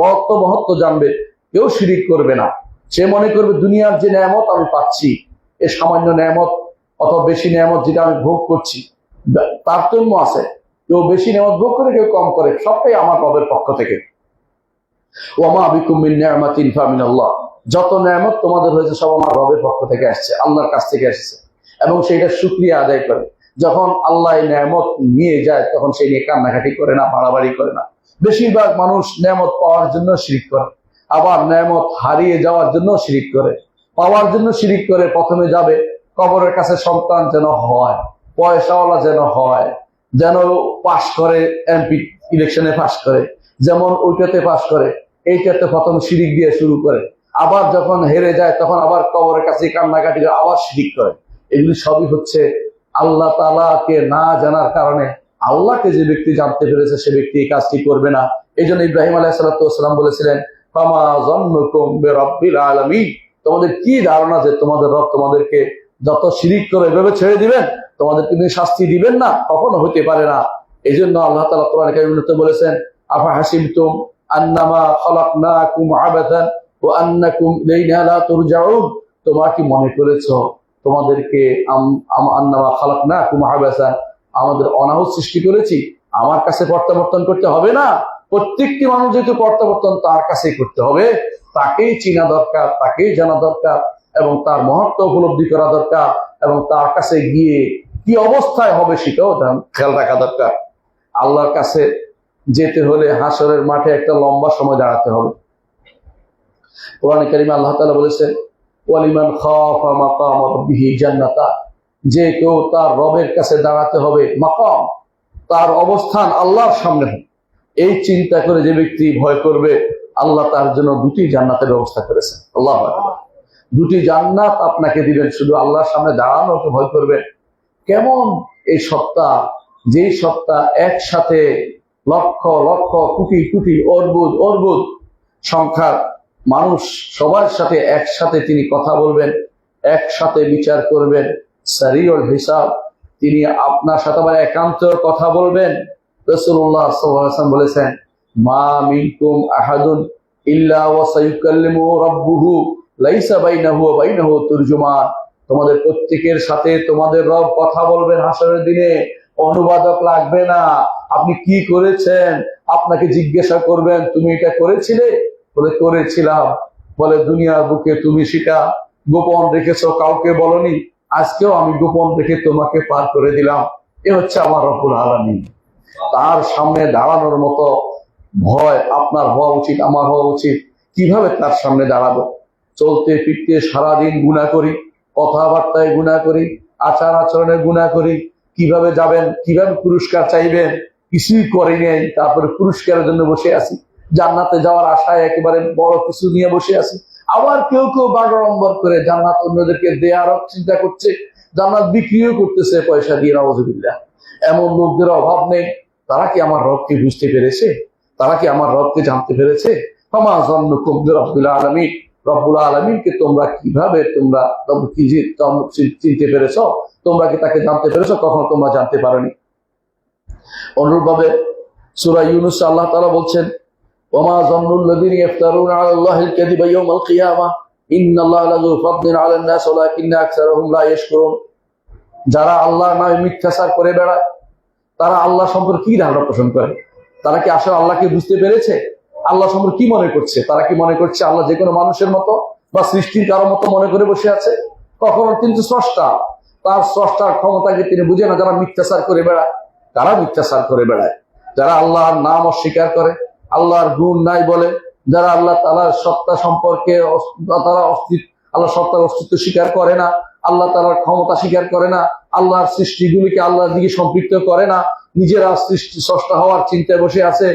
মহত্ব জানবে, কেউ শিরিক করবে না। সে মনে করবে দুনিয়ার যে নেয়ামত আমি পাচ্ছি, এ সামান্য নেয়ামত অথবা বেশি নেয়ামত যেটা আমি ভোগ করছি, তারতম্য আছে। কেউ বেশি নেয়ামত ভোগ করে, কেউ কম করে, সবটাই আমার রবের পক্ষ থেকে। ওয়ামা বিকুম মিন নি'মাতিন ফামিনাল্লাহ, যত নেয়ামত তোমাদের হয়েছে সব আমার রবের পক্ষ থেকে আসছে, আল্লাহর কাছ থেকে এসেছে। এবং সেইটা শুকরিয়া আদায় করে। যখন আল্লাহ এই নেয়ামত নিয়ে যায় তখন সেই নিয়ে কান্নাকাটি করে না, বাড়াবাড়ি করে না। বেশিরভাগ মানুষ নেয়ামত পাওয়ার জন্য শিরিক করে, আবার নেয়ামত হারিয়ে যাওয়ার জন্য শিরিক করে। পাওয়ার জন্য শিরিক করে, প্রথমে যাবে কবরের কাছে সন্তান যেন হয়, পয়সাওয়ালা যেন হয়, যেন পাশ করে, এমপি ইলেকশনে পাশ করে, যেমন ওইটাতে পাশ করে, এইটাতে প্রথম শিরিক দিয়ে শুরু করে। আবার যখন হেরে যায় তখন আবার কবরের কাছে কান্নাকাটি করে, আবার শিরিক করে। এগুলি সবই হচ্ছে আল্লাহ তাআলাকে না জানার কারণে। আল্লাহকে যে ব্যক্তি জানতে পেরেছে সে ব্যক্তি এই কাজটি করবে না। এই জন্য ইব্রাহিম আলাইহিস সালাম বলেছিলেন, ফামা যন্নুকুম বিরাব্বিল আলামিন, তোমাদের কি ধারণা যে তোমাদের রব তোমাদেরকে যত শিরিক করে এভাবে ছেড়ে দিবেন, তোমাদেরকে তিনি শাস্তি দিবেন না? কখনো হতে পারে না। এই জন্য আল্লাহ তাআলা কোরআন কারীমে বলেছেন, আফা হাসিবতুম আন্নামা খালাকনাকুম আবাদান ওয়া আন্নাকুম ইলাইনা লা তুরজাউন, তোমরা কি মনে করেছো তোমাদেরকে আন্নামা খালাকনাকুম আবাসা, আমাদের অনাহত সৃষ্টি করেছি, আমার কাছে প্রত্যাবর্তন করতে হবে না? প্রত্যেকটি মানুষ যেহেতু প্রত্যাবর্তন তার কাছেই করতে হবে, তাকেই চিনা দরকার, তাকেই জানা দরকার, এবং তার মহত্ব উপলব্ধি করা দরকার, এবং তার কাছে গিয়ে কি অবস্থায় হবে সেটাও খেয়াল রাখা দরকার। আল্লাহর কাছে যেতে হলে হাসরের মাঠে একটা লম্বা সময় দাঁড়াতে হবে। কোরআনে কারিমে আল্লাহ তাআলা বলেছেন, ওয়ালিমান খাফা মাকাম রাব্বিহি জান্নাতা, যে কেউ তার রবের কাছে দাঁড়াতে হবে, মাকাম তার অবস্থান আল্লাহর সামনে, এই চিন্তা করে যে ব্যক্তি ভয় করবে, আল্লাহ তার জন্য দুটি জান্নাতের ব্যবস্থা করেছেন। আল্লাহু আকবার। দুটি জান্নাত আপনাকে দিবেন, শুধু আল্লাহর সামনে দাঁড়ানোকে ভয় করবেন। কেমন এই সত্তা, যেই সত্তা একসাথে লক্ষ লক্ষ কোটি কোটি অর্বুদ সংখ্যার মানুষ সবার সাথে একসাথে তিনি কথা বলবেন, একসাথে বিচার করবেন, সারিউল হিসাব, তিনি আপনার সাথে আবার একান্ত কথা বলবেন। রাসূলুল্লাহ সাল্লাল্লাহু আলাইহি ওয়াসাল্লাম বলেছেন, মা মিনকুম আহাদুন ইল্লা ওয়া সায়ুকাল্লিমুহু রাব্বুহু লাইসা বাইনাহু ওয়া বাইনাহু তুরজুমান, তোমাদের প্রত্যেকের সাথে তোমাদের রব কথা বলবেন হাসরের দিনে, অনুবাদক লাগবে না। আপনি কি করেছেন আপনাকে জিজ্ঞাসা করবেন, তুমি এটা করেছিলে? বলে করেছিলাম। বলে দুনিয়ার বুকে তুমি সেটা গোপন রেখেছো, কাউকে বলনি, আজকেও আমি গোপন রেখে তোমাকে পার করে দিলাম। এ হচ্ছে আমার রব্বুল আলামিন। তার সামনে দাঁড়ানোর মতো ভয় আপনার হওয়া উচিত, আমার হওয়া উচিত। কিভাবে তার সামনে দাঁড়াবো? চলতে ফিরতে সারাদিন গুনাহ করি, কথাবার্তায় গুনাহ করি, আচার আচরণে গুনাহ করি। কিভাবে যাবেন, কিভাবে পুরস্কার চাইবেন? কিছুই করি নাই, তারপরে পুরস্কারের জন্য বসে আছি। জান্নাতে যাওয়ার আশায় একেবারে বড় কিছু নিয়ে বসে আছি। আবার কেউ কেউ বাগাড়ম্বর করে জান্নাত অন্যদেরকে দেয়ার চিন্তা করছে, জান্নাত বিক্রিও করতেছে পয়সা দিয়ে, নাউযুবিল্লাহ। এমন লোকদের অভাব নেই। তারা কি আমার রবকে বুঝতে পেরেছে? তারা কি আমার রবকে জানতে পেরেছে? ফামা যান্নুকুম বিরাব্বিল আলামিন, রব্বুল আলামিনকে তোমরা কিভাবে চিনতে পেরেছো? তোমরা কি তাকে জানতে পেরেছো? কখনো তোমরা জানতে পারোনি। অনুরূপভাবে সূরা ইউনূস আল্লাহ তাআলা বলছেন, ওমা যান্নুল লাযিনা ইফতারুনা আলাল্লাহিল কাযিবা ইয়াওমাল কিয়ামাহ ইন্নাল্লাহা লাযু ফাদলিন আলান নাস ওয়ালাকিন্না আকসারাহুম লা ইয়াশকুরুন। যারা আল্লাহর নামে মিথ্যাচার করে বেড়ায়, তারা আল্লাহ সম্পর্কে কি ধারণা পোষণ করে? তারা কি আসলে আল্লাহকে বুঝতে পেরেছে? আল্লাহ সম্পর্কে কি মনে করছে? তারা কি মনে করছে আল্লাহ যে কোনো মানুষের মতো বা সৃষ্টির কারো মতো মনে করে বসে আছে? কখনো কিন্তু স্রষ্টা, তার স্রষ্টার ক্ষমতাকে তিনি বুঝে না। যারা মিথ্যাচার করে বেড়ায়, তারা মিথ্যাচার করে বেড়ায়। যারা আল্লাহর নাম অস্বীকার করে, আল্লাহর গুণ নাই বলে, যারা আল্লাহ তাআলার সত্তা সম্পর্কে তারা আল্লাহ সত্তার অস্তিত্ব স্বীকার করে না, আল্লাহ তাআলার ক্ষমতা স্বীকার করে না, আল্লাহর সৃষ্টিগুলিকে আল্লাহর দিকে সম্পৃক্ত করে না, নিজেরা সৃষ্টি স্রষ্টা হওয়ার চিন্তায় বসে আছে,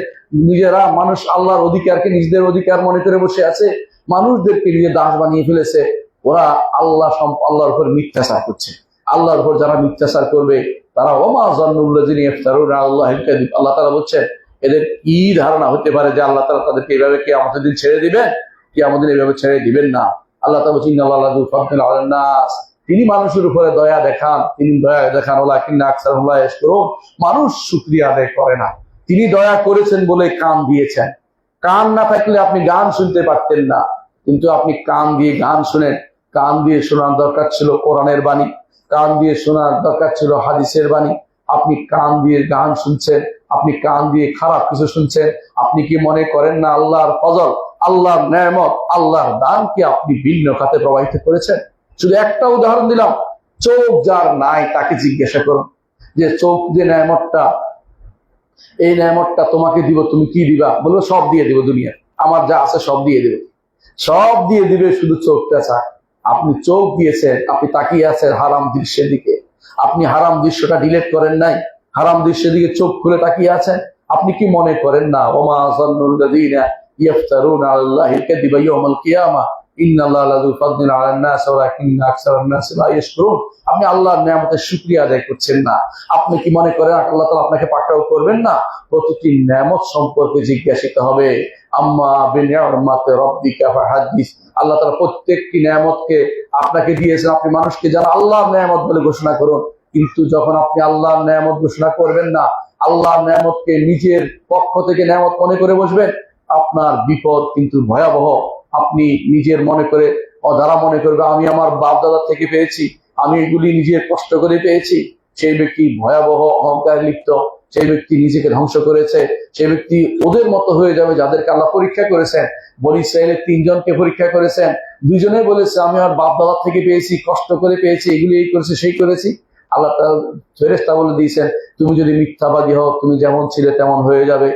নিজেরা মানুষ আল্লাহর অধিকারকে নিজেদের অধিকার মনে করে বসে আছে, মানুষদেরকে নিজে দাস বানিয়ে ফেলেছে। ওরা আল্লাহর উপর মিথ্যাচার করছে। আল্লাহর উপর যারা মিথ্যাচার করবে তারা ওমা যান্নুল লাযিনা ইফতারুনা আলাল্লাহিল কাযিব, আল্লাহ তাআলা বলছেন এদের কি ধারণা হতে পারে যে আল্লাহ তাআলা তাদেরকে এইভাবে কিয়ামতের দিন ছেড়ে দিবেন? কিয়ামতের দিন এইভাবে ছেড়ে দিবেন না। আল্লাহ তাআলা বলছেন ইন্নাল্লাহা লাযু ফাদলিন আলান নাস, তিনি মানুষের উপরে দয়া দেখান, তিনি দয়া দেখান, ওয়ালাকিন্না আকসারহুম লা ইয়াশকুরুন, মানুষ শুকরিয়া আদায় করে না। তিনি দয়া করেছেন বলে কান দিয়েছেন। কান না থাকলে আপনি গান শুনতে পারতেন না, কিন্তু আপনি কান দিয়ে গান শুনেন। কান দিয়ে শোনার দরকার ছিল কোরআনের বাণী, কান দিয়ে শোনার দরকার ছিল হাদিসের বাণী। আপনি কান দিয়ে গান শুনছেন, আপনি কান দিয়ে খারাপ কিছু শুনছেন। আপনি কি মনে করেন না আল্লাহর ফজল, আল্লাহর নেয়ামত, আল্লাহর দানকে আপনি ভিন্ন খাতে প্রবাহিত করেছেন? শুধু একটা উদাহরণ দিলাম, চোখ যার নাই তাকে জিজ্ঞাসা করুন যে চোখ যে নেয়ামতটা, এই নেয়ামতটা তোমাকে দিব, তুমি কি দিবা? বলবো সব দিয়ে দিব, দুনিয়া আমার যা আছে সব দিয়ে দেবে। সব দিয়ে দিবে, শুধু চোখটা চায়। আপনি চোখ দিয়েছেন, আপনি তাকিয়ে আছেন হারাম দৃশ্যের দিকে। আপনি হারাম দৃশ্যটা ডিলিট করেন নাই, হারাম দৃশ্যের দিকে চোখ খুলে তাকিয়ে আছেন। আপনি কি মনে করেন না ওমা যান্নুল লাযিনা ইফতারুনা আলাল্লাহিল কাযিবা ইয়াওমাল কিয়ামাহ ইন্নাল্লাহা লাযু ফাদলিন আলান নাস ওয়ালাকিন্না আকসারান নাস লা ইয়াশকুরুন? আপনি আল্লাহর নিয়ামতের শুকরিয়া আদায় করছেন না। আপনি কি মনে করেন আল্লাহ তাআলা আপনাকে পাকড়াও করবেন না? প্রতিটি নিয়ামত সম্পর্কে জিজ্ঞাসিত হবে। আম্মা বিনিআমাতি রাব্বিকা ফাহাদ্দিস, আল্লাহ তাআলা প্রত্যেকটি নিয়ামতকে আপনাকে দিয়েছেন, আপনি মানুষকে যারা আল্লাহর নিয়ামত বলে ঘোষণা করুন। কিন্তু যখন আপনি আল্লাহর নিয়ামত ঘোষণা করবেন না, আল্লাহর নিয়ামতকে নিজের পক্ষ থেকে নিয়ামত মনে করে বসবেন, আপনার বিপদ কিন্তু ভয়াবহ। আপনি নিজের মনে করে যারা মনে করবে আমি আমার বাপ দাদা থেকে পেয়েছি, আমি এগুলি নিজের কষ্ট করে পেয়েছি, সেই ব্যক্তি ভয়াবহ অহংকার লিপ্ত, সেই ব্যক্তি নিজেকে ধ্বংস করেছে, সেই ব্যক্তি ওদের মতো হয়ে যাবে যাদেরকে আল্লাহ পরীক্ষা করেছেন। বনী ইসরাইলের 3 জনকে পরীক্ষা করেছেন, 2 জনে বলেছে আমি আমার বাপ দাদা থেকে পেয়েছি, কষ্ট করে পেয়েছি, এগুলি এই করেছি সেই করেছি। আল্লাহ ফেরেশতা বলে দিয়েছেন তুমি যদি মিথ্যাবাদী হও তুমি যেমন ছিলে তেমন হয়ে যাবে।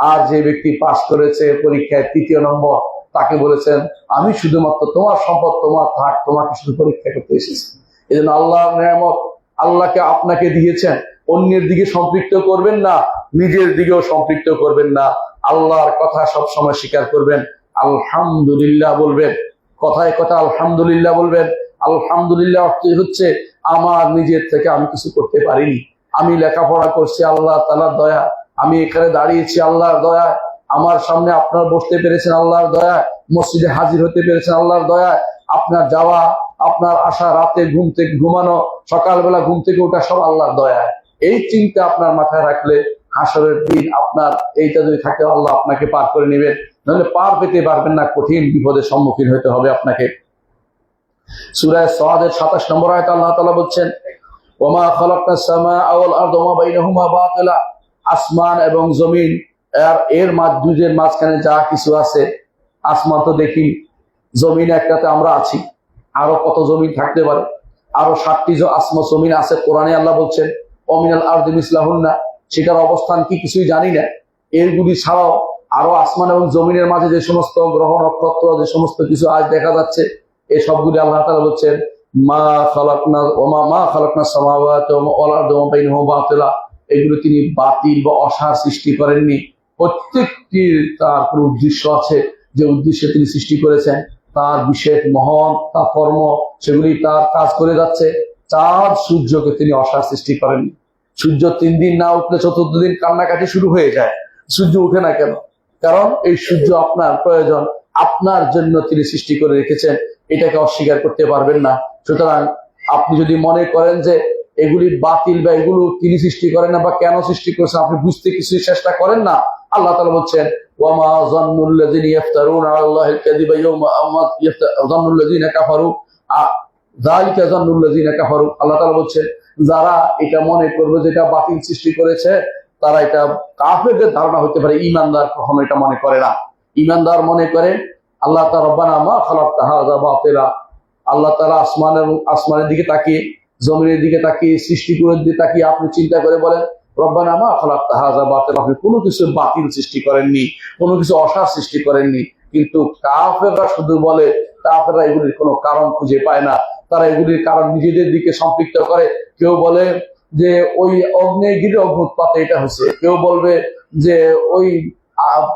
আর যে ব্যক্তি পাস করেছে পরীক্ষায় 3য় নম্বর, তাকে বলেছেন আমি শুধুমাত্র তোমার সম্পদ তোমার থাক, তোমাকে শুধু পরীক্ষা করতে এসেছি। এই জন্য আল্লাহর নিয়ামত আল্লাহকে আপনাকে দিয়েছেন, অন্যের দিকে সম্পৃক্ত করবেন না, নিজের দিকেও সম্পৃক্ত করবেন না। আল্লাহর কথা সব সময় স্বীকার করবেন, আলহামদুলিল্লাহ বলবেন, কথায় কথা আলহামদুলিল্লাহ বলবেন। আলহামদুলিল্লাহ অর্থ হচ্ছে আমার নিজের থেকে আমি কিছু করতে পারিনি, আমি লেখাপড়া করছি আল্লাহ তাআলার দয়া, আমি এখানে দাঁড়িয়েছি আল্লাহর দয়া, আমার সামনে আপনার বসতে পেরেছেন আল্লাহর দয়া, মসজিদে হাজির হতে পেরেছেন আল্লাহর দয়া, আপনার যাওয়া আপনার আসা, রাতে ঘুম থেকে ঘুমানো, সকালবেলা ঘুম থেকে ওঠা সব আল্লাহর দয়া। এই চিন্তা আপনার মাথায় রাখলে হাসরের দিন আপনার এইটা যদি থাকে আল্লাহ আপনাকে পার করে নেবেন, নাহলে পার পেতে পারবেন না, কঠিন বিপদের সম্মুখীন হতে হবে আপনাকে। সূরা সাদের 27 নম্বর আয়াতে আল্লাহ তাআলা বলছেন ওমা খালাকনাস সামাআ ওয়াল আরদা ওয়া বাইনাহুমা বাতিলা, আসমান এবং জমিন এর দুজের মাঝখানে যা কিছু আছে, আসমান তো দেখি, জমিন একটাতে আমরা আছি, আরো কত জমিন থাকতে পারে, আরো 7টি আসমান জমিন আছে। কোরআনে আল্লাহ বলছেন অমিনাল আরদি মিসলাহুন্না, সেটার অবস্থান কি কিছুই জানি না। এরগুলি ছাড়াও আরো আসমান এবং জমিনের মাঝে যে সমস্ত গ্রহ নক্ষত্র, যে সমস্ত কিছু আজ দেখা যাচ্ছে, এই সবগুলি আল্লাহ তাআলা বলছেন মা খালাকনাস সামাওয়াতি ওয়াল আরদা ওয়া বাইনাহুমা বাতিলা, এগুলো তিনি বাতিল বা অসার সৃষ্টি করেননি। প্রত্যেকটির তার কোনো উদ্দেশ্য আছে, যে উদ্দেশ্যে তিনি সৃষ্টি করেছেন তার বিশেষ মহান তার কর্ম, সেগুলি তার কাজ করে যাচ্ছে। চাঁদ সূর্যকে তিনি অসার সৃষ্টি করেননি। সূর্য 3 দিন না উঠলে 4th দিন কান্নাকাটি শুরু হয়ে যায়, সূর্য উঠে না কেন? কারণ এই সূর্য আপনার প্রয়োজন, আপনার জন্য তিনি সৃষ্টি করে রেখেছেন, এটাকে অস্বীকার করতে পারবেন না। সুতরাং আপনি যদি মনে করেন যে এগুলি বাতিল বা এগুলো তিনি সৃষ্টি করেন না বা কেন সৃষ্টি করছেন আপনি বুঝতে কিছু চেষ্টা করেন না, আল্লাহ তাআলা বলছেন ওয়ামা যান্নুল্লাযিনা ইফতারুনা আলাল্লাহিল কাযিবা ইয়াওমা যান্নুল্লাযিনা কাফারু যালিকা যান্নুল্লাযিনা কাফারু। আল্লাহ তাআলা বলছেন যারা এটা মনে করবে যে এটা বাতিল সৃষ্টি করেছে, তারা এটা কাফেরদের ধারণা হতে পারে, ঈমানদার কখনো এটা মনে করে না। ঈমানদার মনে করে আল্লাহ তাআলা রব্বানা মা খালাকতা হাযা বাতিলা, আল্লাহ তাআলা আসমানের দিকে তাকিয়ে, জমিনের দিকে তাকিয়ে, সৃষ্টি করে দিকে তাকিয়ে আপনি চিন্তা করে বলেন রব্বানা মা খালাকতা হাযা বাতিলা, আপনি কোনো কিছু বাতিল সৃষ্টি করেননি, কোনো কিছু অসার সৃষ্টি করেননি। কিন্তু কাফেররা শুধু বলে, কাফেররা এগুলির কোনো কারণ খুঁজে পায় না, তারা এগুলির কারণ নিজেদের দিকে সম্পৃক্ত করে। কেউ বলে যে ওই অগ্নেয়গিরি অগ্নুৎপাতে এটা হচ্ছে, কেউ বলবে যে ওই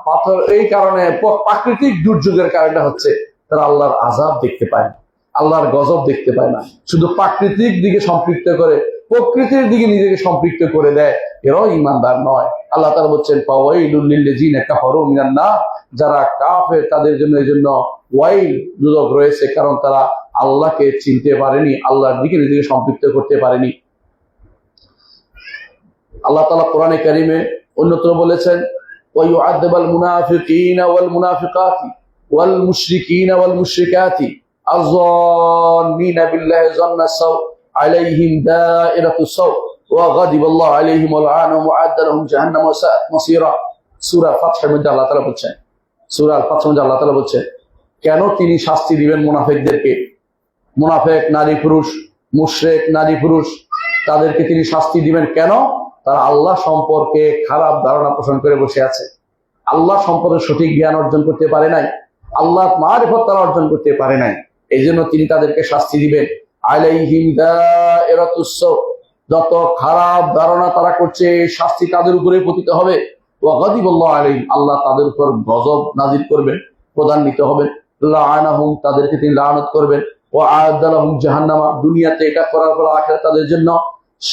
পাথর এই কারণে প্রাকৃতিক দুর্যোগের কারণে হচ্ছে। তারা আল্লাহর আযাব দেখতে পায় না, আল্লাহর গজব দেখতে পায় না, শুধু প্রাকৃতিক দিকে সম্পৃক্ত করে, প্রকৃতির দিকে নিজেকে সম্পৃক্ত করে দেয়, এরাও ঈমানদার নয়। আল্লাহ তাআলা বলছেন ফাওয়াইলুল লিল্লাযিনা কাফারু মিনান নার, যারা কাফের তাদের জন্য এই জন্য ওয়াইল দুজক রয়েছে, কারণ তারা আল্লাহকে চিনতে পারেনি, আল্লাহর দিকে নিজেকে সম্পৃক্ত করতে পারেনি। আল্লাহ তাআলা কোরআনে কারীমে অন্যত্র বলেছেন ওয়ায়ুআযযিবাল মুনাফিকিনা ওয়াল মুনাফিকাতি ওয়াল মুশরিকিনা ওয়াল মুশরিকাতি আয-যান্নিনা বিল্লাহি যান্নাস সাও আলাইহিম দাইরাতুস সাও ওয়া গাদিবাল্লাহু আলাইহিম ওয়া লা'আনাহুম ওয়া আ'আদ্দা লাহুম জাহান্নাম ওয়া সাআত মাসীরা। সূরা ফাতহের মধ্যে আল্লাহ তাআলা বলছেন, সূরা আল ফাতহের মধ্যে আল্লাহ তাআলা বলছেন কেন তিনি শাস্তি দিবেন মুনাফিকদেরকে। মুনাফিক নারী পুরুষ, মুশরিক নারী পুরুষ, তাদেরকে তিনি শাস্তি দিবেন কেন? তারা আল্লাহ সম্পর্কে খারাপ ধারণা পোষণ করে বসে আছে, আল্লাহ সম্পর্কে সঠিক জ্ঞান অর্জন করতে পারে নাই, আল্লাহ মারিফত তারা অর্জন করতে পারে নাই, এই জন্য তিনি তাদেরকে শাস্তি দিবেন। আলাইহিম দাইরাতুস সাও, যত খারাপ ধারণা তারা করছে শাস্তি তাদের উপরে পতিত হবে। ওয়া গাদিবাল্লাহু আলাইহিম, আল্লাহ তাদের উপর গজব নাযিল করবেন, প্রদান্বিত হবেন। লা'আনাহুম, তাদেরকে তিনি লানত করবেন। ওয়া আ'আদ্দা লাহুম জাহান্নাম, দুনিয়াতে এটা করার পর আখিরাতে তাদের জন্য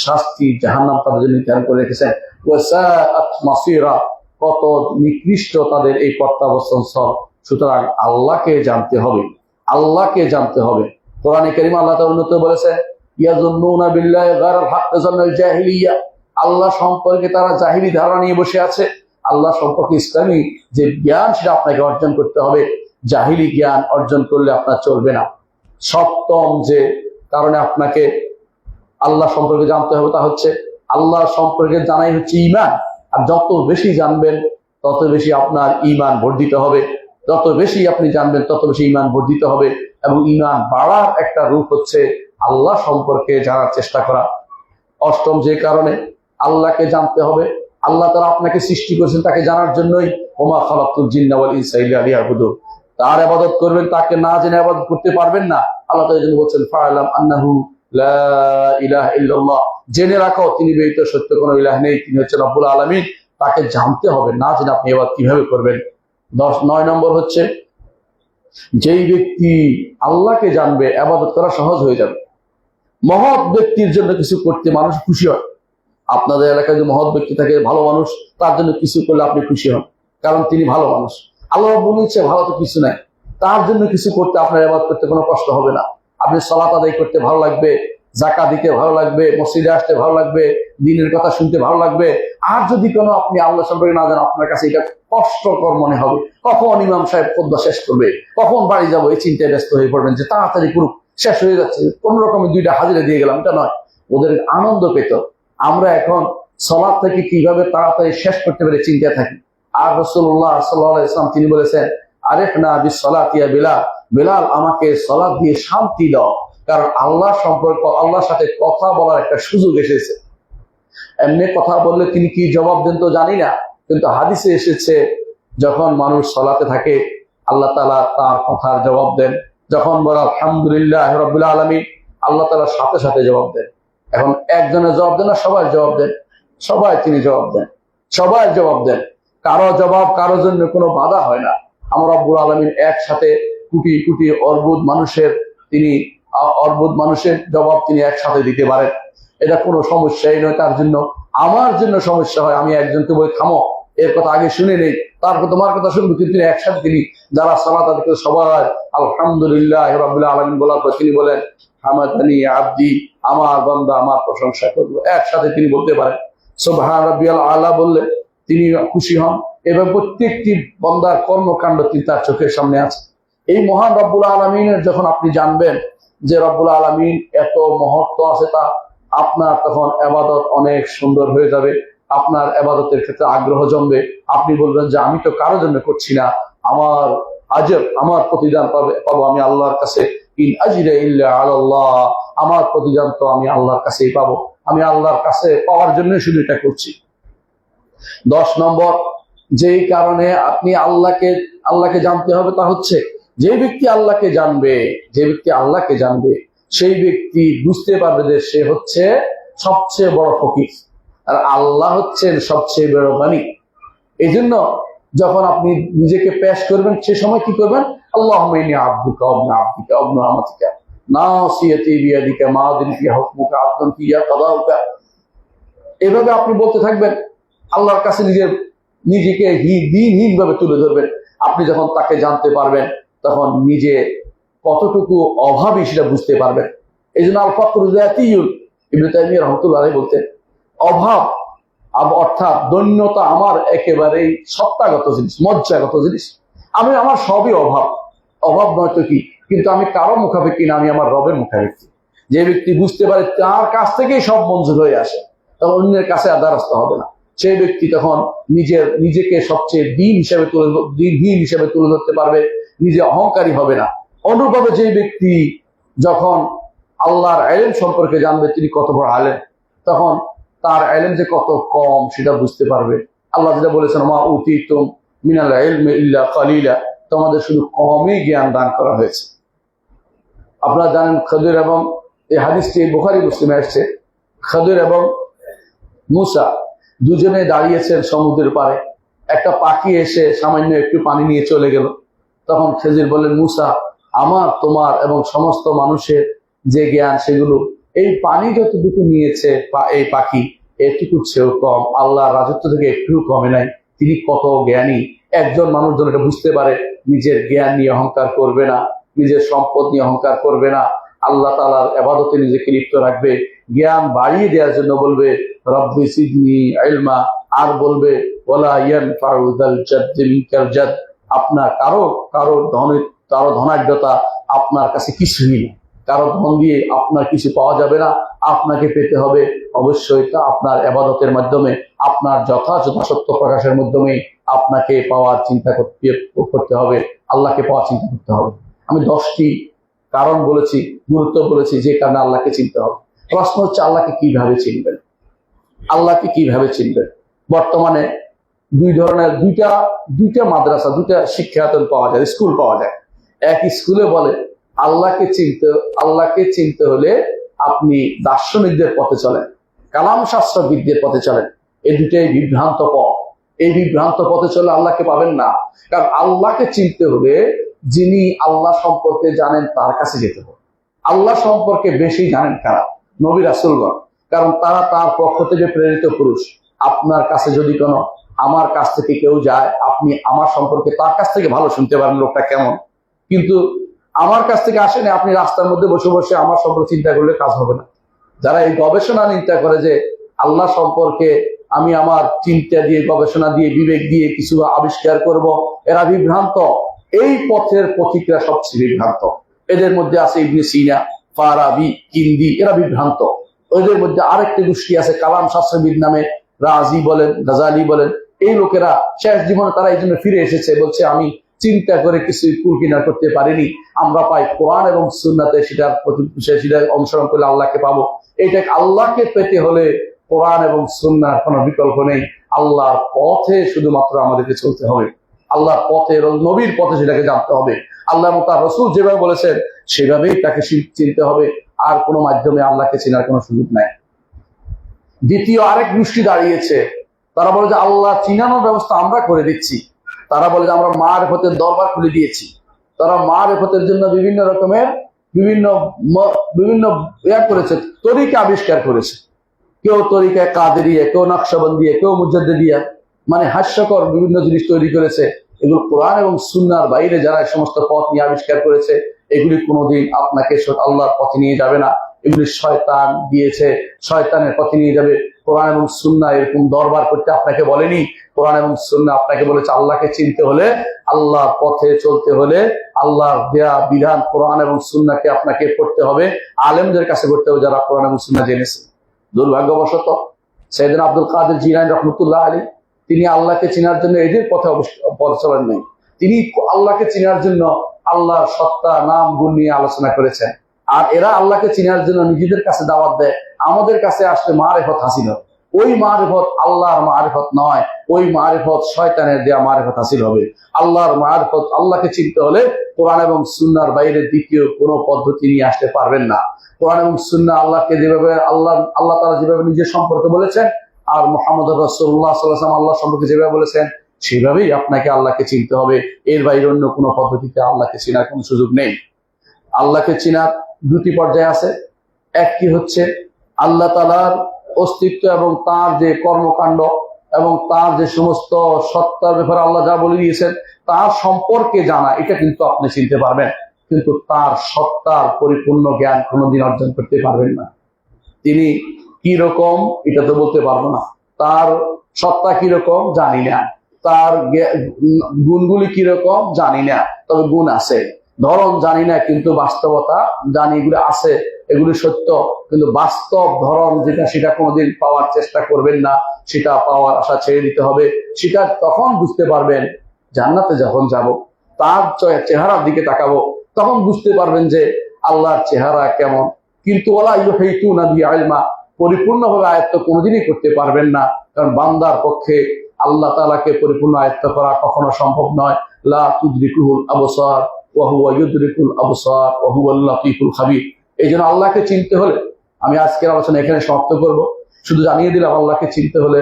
শাস্তি জাহান্নাম তাদের জন্য তৈরি করে রেখেছেন। ওয়া সাআত মাসীরা, কত নিকৃষ্ট তাদের এই প্রত্যাবর্তন স্থল। সুতরাং আল্লাহকে জানতে হবে, আল্লাহকে জানতে হবে। কোরআনে কারীমে আল্লাহ তাআলা উন্নত বলেছেন ইয়াযুন্নুনা বিল্লাহি গায়রাল হক যান্নাল জাহিলিয়া, আল্লাহ সম্পর্কে তারা জাহিলি ধারণা নিয়ে বসে আছে। আল্লাহ সম্পর্কে ইসলামী যে জ্ঞান সেটা আপনাকে অর্জন করতে হবে। জাহিলি জ্ঞান অর্জন করলে আপনার চলবে না। সপ্তম যে কারণে আপনাকে আল্লাহ সম্পর্কে জানতে হবে তা হচ্ছে আল্লাহ সম্পর্কে জানাই হচ্ছে ঈমান। আর যত বেশি জানবেন তত বেশি আপনার ঈমান বর্ধিত হবে, যত বেশি আপনি জানবেন তত বেশি ঈমান বর্ধিত হবে। এবং ঈমান বাড়ার একটা রূপ হচ্ছে আল্লাহ সম্পর্কে জানার চেষ্টা করা। অষ্টম যে কারণে আল্লাহকে জানতে হবে, আল্লাহ তাআলা আপনাকে সৃষ্টি করেছেন তাকে জানার জন্যই, ওমা খালাকতুল জিন্না ওয়াল ইনসা ইল্লা লিয়াবুদুন। তার ইবাদত করবেন, তাকে না জেনে ইবাদত করতে পারবেন না। আল্লাহ তাআলা যেন বলেন ফাআলাম আন্নাহু লা ইলাহা ইল্লাল্লাহ, জেনে রাখো তিনি ব্যতীত সত্য কোনো ইলাহ নেই, তিনি হচ্ছেন রব্বুল আলামিন। তাকে জানতে হবে, না জেনে আপনি ইবাদত কিভাবে করবেন। 9 নম্বর হচ্ছে যেই ব্যক্তি আল্লাহকে জানবে ইবাদত করা সহজ হয়ে যাবে। মহৎ ব্যক্তির জন্য কিছু করতে মানুষ খুশি হয়। আপনাদের এলাকায় যে মহৎ ব্যক্তি থাকে, ভালো মানুষ, তার জন্য কিছু করলে আপনি খুশি হন, কারণ তিনি ভালো মানুষ। আল্লাহ বলেছে ভালো তো কিছু নাই, তার জন্য কিছু করতে আপনার ইবাদত করতে কোনো কষ্ট হবে না। আপনি সালাত আদায় করতে ভালো লাগবে, যাকাত দিতে ভালো লাগবে, মসজিদে আসতে ভালো লাগবে, দ্বীনের কথা শুনতে ভালো লাগবে। আর যদি কোনো আপনি আল্লাহ সম্পর্কে না জানেন, আপনার কাছে এটা কষ্টকর মনে হবে। কখন ইমাম সাহেব খুতবা শেষ করবে, কখন বাড়ি যাবো, এই চিন্তায় ব্যস্ত হয়ে পড়বেন যে তাড়াতাড়ি করুক, শেষ হয়ে যাচ্ছে, কোন রকমের 2টা হাজিরা দিয়ে গেলাম, এটা নয়। ওদের আনন্দ পেত। আমরা এখন সালাত থেকে কিভাবে তাড়াতাড়ি শেষ করতে পারে চিন্তায় থাকি। আর রাসূলুল্লাহ সাল্লাল্লাহু আলাইহি ওয়াসাল্লাম তিনি বলেছেন, আরিফনা বিসসালাতি ইয়া বিলাল, বিলাল আমাকে সালাত দিয়ে শান্তি দাও, কারণ আল্লাহ সম্পর্ক, আল্লাহর সাথে কথা বলার একটা সুযোগ এসেছে। এমনি কথা বললে তিনি কি জবাব দেন তো জানি না, কিন্তু হাদিসে এসেছে যখন মানুষ সালাতে থাকে আল্লাহ তাআলা তার কথার জবাব দেন। যখন বলে আলহামদুলিল্লাহ রাব্বিল আলামিন, আল্লাহ তাআলা সাথে সাথে জবাব দেন। এখন একজনের জবাব দেন না, সবাই জবাব দেন, সবাই তিনি জবাব দেন, সবাই জবাব দেন। কারো জবাব কারোর জন্য কোনো বাধা হয় না। আমরা রব্বুল আলামিন একসাথে কোটি কোটি অর্বুদ মানুষের জবাব তিনি একসাথে দিতে পারেন। এটা কোনো সমস্যাই নয় তার জন্য। আমার জন্য সমস্যা হয়, আমি একজনকে বলি থামো, এর কথা আগে শুনে নেই, তারপর তোমার কথা শুনবো, কিন্তু তিনি একসাথে তিনি যারা সালাত আদায় করে সবাই আলহামদুলিল্লাহ রাব্বিল আলামিন বলার পর তিনি বলেন হামাদানি আবদি, আমার বান্দা আমার প্রশংসা করলো, একসাথে তিনি বলতে পারেন। সুবহান রাব্বিয়াল আলা বললে তিনি খুশি হন। এবং প্রত্যেকটি বান্দার কর্মকাণ্ড তিনি তার চোখের সামনে আছে। এই মহান রব্বুল আলামিনের যখন আপনি জানবেন যে রব্বুল আলামিন এত মহত্ব আছে, তা আপনার তখন ইবাদত অনেক সুন্দর হয়ে যাবে। আপনার ইবাদতের ক্ষেত্রে আগ্রহ জমবে। আপনি বলবেন যে আমি তো কারোর জন্য করছি না, আমার আজর, আমার প্রতিদান পাবো আমি আল্লাহর কাছে। ইন আজরা ইল্লা আলাল্লাহ, আমার প্রতিদান তো আমি আল্লাহর কাছেই পাবো, আমি আল্লাহর কাছে পাওয়ার জন্য শুধু এটা করছি। 10 নম্বর যেই কারণে আপনি আল্লাহকে জানতে হবে তা হচ্ছে যে ব্যক্তি আল্লাহকে জানবে সেই ব্যক্তি বুঝতে পারবে যে সে হচ্ছে সবচেয়ে বড় ফকির, আর আল্লাহ হচ্ছেন সবচেয়ে বড় গানি। এই জন্য যখন আপনি নিজেকে পেশ করবেন সে সময় কি করবেন, আল্লাহুম্মা ইন্নী আবদুকা ওয়া ইবনু আবদিকা ওয়া ইবনু আমাতিকা নাসিয়াতি বিয়াদিকা মাদিন ফি হুকমুকা আদলুন ফিয়া কাদাউকা। এভাবে আপনি বলতে থাকবেন, আল্লাহর কাছে নিজেকে দিনহীন ভাবে তুলে ধরবেন। আপনি যখন তাকে জানতে পারবেন তখন নিজে কতটুকু অভাবী সেটা বুঝতে পারবেন। এই জন্য আল ফাকরু যাতিয়ুন, ইবনে তাইমিয়া রাহমাতুল্লাহ আলাইহি বলতেন, অভাব অর্থাৎ দৈন্যতা আমার একেবারেই সত্তাগত জিনিস, মজ্জাগত জিনিস। আমার সবই অভাব নয় তো কি, কিন্তু আমি কারো মুখাপেক্ষি না, আমি আমার রবের মুখাপেক্ষি। যে ব্যক্তি বুঝতে পারে তার কাছ থেকেই সব মঞ্জুর হয়ে আসে, তখন অন্যের কাছে আর দ্বারস্থ হবে না। সেই ব্যক্তি তখন নিজেকে সবচেয়ে দিনহীন হিসেবে তুলে ধরতে পারবে, নিজে অহংকারী হবে না। অনুরূপভাবে যে ব্যক্তি যখন আল্লাহর ইলম সম্পর্কে জানবে তিনি কত বড় আলেম, তখন তার ইলম যে কত কম সেটা বুঝতে পারবে। আল্লাহ যেটা বলেছেন মা উতীতুম মিনাল ইলমি ইল্লা কালিলা, তোমাদের শুধু কমই জ্ঞান দান করা হয়েছে। আপনারা জানেন খদির এবং এই হাদিসটি বুখারী মুসলিমে আসছে, খদির এবং মুসা দুজনে দাঁড়িয়েছেন সমুদ্রের পাড়ে। একটা পাখি এসে সামান্য একটু পানি নিয়ে চলে গেল। তখন খেজির বললেন, মুসা, আমার তোমার এবং সমস্ত মানুষের যে জ্ঞান সেগুলো এই পানি যতটুকু নিয়েছে এই পাখি এটুকু চেয়েও কম, আল্লাহর রাজত্ব থেকে একটু কমে নাই। তিনি কত জ্ঞানী। একজন মানুষ যেন এটা বুঝতে পারে, নিজের জ্ঞান নিয়ে অহংকার করবে না, নিজের সম্পদ নিয়ে অহংকার করবে না, আল্লাহ তাআলার ইবাদতে নিজেকে লিপ্ত রাখবে, জ্ঞান বাড়িয়ে দেওয়ার জন্য বলবে রব্বি জিদনি ইলমা, আর বলবে ওয়ালা ইয়ানফাউ যাল জাদ্দি মিনকাল জাদ, আপনার কারো ধনাঢ্যতা আপনার কাছে কিছুই না, কারো ধন দিয়ে আপনার কিছু পাওয়া যাবে না। আপনাকে পেতে হবে অবশ্যই তা আপনার ইবাদতের মাধ্যমে, আপনার যথাযথ সত্য প্রকাশের মাধ্যমে আপনাকে পাওয়ার চিন্তা করতে হবে, আল্লাহকে পাওয়ার চিন্তা করতে হবে। আমি 10টি কারণ বলেছি, গুরুত্ব বলেছি যে কারণে আল্লাহকে চিনতে হবে। প্রশ্ন হচ্ছে আল্লাহকে কিভাবে চিনবেন, আল্লাহকে কিভাবে চিনবেন। বর্তমানে দুইটা মাদ্রাসা, দুইটা শিক্ষায়তন পাওয়া যায়, স্কুল পাওয়া যায়। এক স্কুলে বলে আল্লাহকে চিনতে হলে আপনি দার্শনিকদের পথে চলেন, কালাম শাস্ত্রবিদদের পথে চলেন। এই দুটাই বিভ্রান্ত পথ। এই বিভ্রান্ত পথে চলে আল্লাহকে পাবেন না। কারণ আল্লাহকে চিনতে হলে যিনি আল্লাহ সম্পর্কে জানেন তার কাছে যেতে হবে। আল্লাহ সম্পর্কে বেশি জানেন কারা? নবী রাসূলগণ। কারণ তারা তার পক্ষ থেকে প্রেরিত পুরুষ। আপনার কাছে যদি কোনো, আমার কাছ থেকে কেউ যায়, আপনি আমার সম্পর্কে তার কাছ থেকে ভালো শুনতে পারেন লোকটা কেমন। কিন্তু আমার কাছ থেকে আসেনি, আপনি রাস্তার মধ্যে বসে বসে আমার সম্পর্কে চিন্তা করলে কাজ হবে না। যারা এই গবেষণা চিন্তা করে যে আল্লাহ সম্পর্কে আমি আমার চিন্তা দিয়ে, গবেষণা দিয়ে, বিবেক দিয়ে কিছু আবিষ্কার করব, এরা বিভ্রান্ত। এই পথের পথিকরা সবচেয়ে বিভ্রান্ত। এদের মধ্যে আছে ইবনে সিনা, ফারাবি, কিন্দি, এরা বিভ্রান্ত। ওদের মধ্যে আরেকটি গোষ্ঠী আছে কালাম শাস্ত্রবিদ নামে, রাজি বলেন, গাজালি বলেন। এই লোকেরা শেষ জীবনে তারা এই জন্য ফিরে এসেছে, বলছে আমি চিন্তা করে কিছু কুল কিনার করতে পারিনি, আমরা পাই কোরআন এবং সুন্নাতে, সেটা অনুসরণ করলে আল্লাহকে পাবো। এটা আল্লাহকে পেতে হলে কোরআন এবং সুন্নাহর কোনো বিকল্প নেই। আল্লাহর পথে শুধুমাত্র আমাদেরকে চলতে হবে, আল্লাহর পথে, নবীর পথে সেটাকে জানতে হবে। আল্লাহ তার রাসূল যেভাবে বলেছেন সেভাবেই তাকে চিনতে হবে। আর কোনো মাধ্যমে আল্লাহকে চেনার কোনো সুযোগ নাই। দ্বিতীয় আরেক গোষ্ঠী দাঁড়িয়েছে, তারা বলে যে আল্লাহ চিনানোর ব্যবস্থা আমরা করে দিচ্ছি। তারা বলে যে আমরা মারিফতের দরবার খুলে দিয়েছি। তারা মারিফতের জন্য বিভিন্ন রকমের বিভিন্ন করেছে, তরিকা আবিষ্কার করেছে। কেউ তরিকা কাদেরিয়া, কেউ নকশবন্দিয়া, কেউ মুজাদ্দিদিয়া, মানে হাস্যকর বিভিন্ন জিনিস তৈরি করেছে। এগুলো কোরআন এবং সুন্নাহর বাইরে যারা এই সমস্ত পথ নিয়ে আবিষ্কার করেছে, এগুলি কোনোদিন আপনাকে আল্লাহর পথে নিয়ে যাবে না। এগুলি শয়তান দিয়েছে, শয়তানের পথে নিয়ে যাবে। কোরআন এবং সুন্নাহ এরকম দরবার করতে আপনাকে বলেনি। কোরআন এবং সুন্নাহ আপনাকে বলেছে আল্লাহকে চিনতে হলে, আল্লাহর পথে চলতে হলে, আল্লাহর দেয়া বিধান কোরআন এবং সুন্নাহকে আপনাকে পড়তে হবে, আলেমদের কাছে পড়তে হবে যারা কোরআন এবং সুন্নাহ জেনেছে। দুর্ভাগ্যবশত সাইয়েদনা আব্দুল কাদের জিলানী রহমতুল্লাহ আলাইহি, তিনি আল্লাহকে চেনার জন্য এদের পথে পথ চলেন নাই। তিনি আল্লাহকে চেনার জন্য আল্লাহর সত্তা, নাম, গুণ নিয়ে আলোচনা করেছেন। আর এরা আল্লাহকে চেনার জন্য নিজেদের কাছে দাওয়াত দেয়, আমাদের কাছে আসলে মারিফত হাসিল হবে। ওই মারিফত আল্লাহর মারিফত নয়, ওই মারিফত শয়তানের দেয়া মারিফত হাসিল হবে। আল্লাহর মারিফত, আল্লাহকে চিনতে হলে কোরআন এবং সুন্নাহর বাইরে দ্বিতীয় কোনো পদ্ধতি নিয়ে আসতে পারবেন না। কোরআন এবং সুন্নাহ আল্লাহকে যেভাবে আল্লাহ তাআলা যেভাবে নিজের সম্পর্কে বলেছেন, আর মুহাম্মদ রাসূলুল্লাহ সাল্লাল্লাহু আলাইহি ওয়াসাল্লাম আল্লাহ সম্পর্কে যেভাবে বলেছেন, সেভাবেই আপনাকে আল্লাহকে চিনতে হবে। এর বাইরে অন্য কোনো পদ্ধতিতে আল্লাহকে চেনার কোনো সুযোগ নেই। আল্লাহকে চেনার দুটি পর্যায় আছে। একটি হচ্ছে আল্লাহ তাআলার অস্তিত্ব এবং তার যে কর্মকাণ্ড এবং তার যে সমস্ত সত্তার ব্যাপারে আল্লাহ যা বলে দিয়েছেন তার সম্পর্কে জানা, এটা কিন্তু আপনি চিনতে পারবেন। কিন্তু তার সত্তার পরিপূর্ণ জ্ঞান কোনোদিন অর্জন করতে পারবেন না। তিনি কি রকম এটা তো বলতে পারবো না, তার সত্তা কিরকম জানি না, তার গুণগুলি কিরকম জানি না, তবে গুণ আছে। ধরন জানি না, কিন্তু বাস্তবতা জানি, এগুলো আছে, এগুলি সত্য। কিন্তু বাস্তব ধরন যেটা, সেটা কোনোদিন পাওয়ার চেষ্টা করবেন না, সেটা পাওয়ার আশা ছেড়ে দিতে হবে। সেটা তখন বুঝতে পারবেন জান্নাতে যখন যাব, তার চেহারার দিকে তাকাবো, তখন বুঝতে পারবেন যে আল্লাহর চেহারা কেমন। কিন্তু ওয়ালা ইউহিতুনা বিইলমা, পরিপূর্ণভাবে আয়ত্ত কোনোদিনই করতে পারবেন না। কারণ বান্দার পক্ষে আল্লাহ তাআলাকে পরিপূর্ণ আয়ত্ত করা কখনো সম্ভব নয়। লা তুদরিকুহুল আবসার ওয়া হুয়া ইউদরিকুল আবসার ওয়া হুয়াল লাতীফুল খাবীর। এই জন্য আল্লাহকে চিনতে হলে, আমি আজকের আলোচনা এখানে সমাপ্ত করব। শুধু জানিয়ে দিলাম আল্লাহকে চিনতে হলে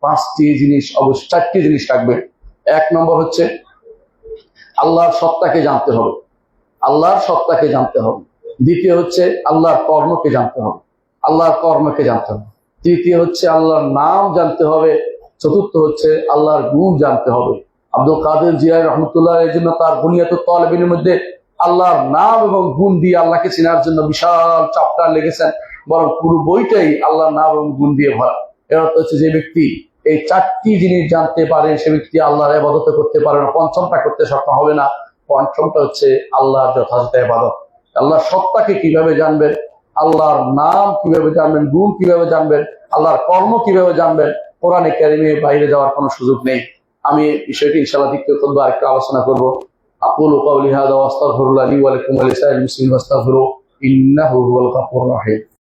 5টি জিনিস, অবশ্যই 4টি জিনিস থাকবে। 1 নম্বর হচ্ছে আল্লাহর সত্তাকে জানতে হবে, আল্লাহর সত্তাকে জানতে হবে। দ্বিতীয় হচ্ছে আল্লাহর কর্মকে জানতে হবে, আল্লাহর কর্মকে জানতে হবে। তৃতীয় হচ্ছে আল্লাহর নাম জানতে হবে। চতুর্থ হচ্ছে আল্লাহর গুণ জানতে হবে। আব্দুল কাদের জিলানী রহমতুল্লাহ এর জন্য তার বুনিয়াতুত তালিবিনের মধ্যে আল্লাহর নাম এবং গুণ দিয়ে আল্লাহকে চেনার জন্য বিশাল চ্যাপ্টার লিখেছেন। বরং পুরো বইটাই আল্লাহর নাম এবং গুণ দিয়ে ভরা। এর অর্থ হচ্ছে যে ব্যক্তি এই চারটি জিনিস জানতে পারে সে ব্যক্তি আল্লাহর ইবাদত করতে পারে না। পঞ্চমটা করতে সক্ষম হবে না। পঞ্চমটা হচ্ছে আল্লাহর যথাযথ ইবাদত। আল্লাহর সত্তাকে কিভাবে জানবেন, আল্লাহর নাম কিভাবে জানবেন, গুণ কিভাবে জানবেন, আল্লাহর কর্ম কিভাবে জানবেন, কোরআনে কারিমের বাইরে যাওয়ার কোনো সুযোগ নেই। আমি বিষয়টি ইনশাআল্লাহ দ্বিতীয় খুতবা আরেকটু আলোচনা করবো। আকুলু কাওলি হাযা ওয়া আস্তাগফিরুল্লাহ লি ওয়া লাকুম ওয়া লিসাইরিল মুসলিমিন ফাস্তাগফিরুহু ইন্নাহু হুয়াল গাফুরুর রহিম।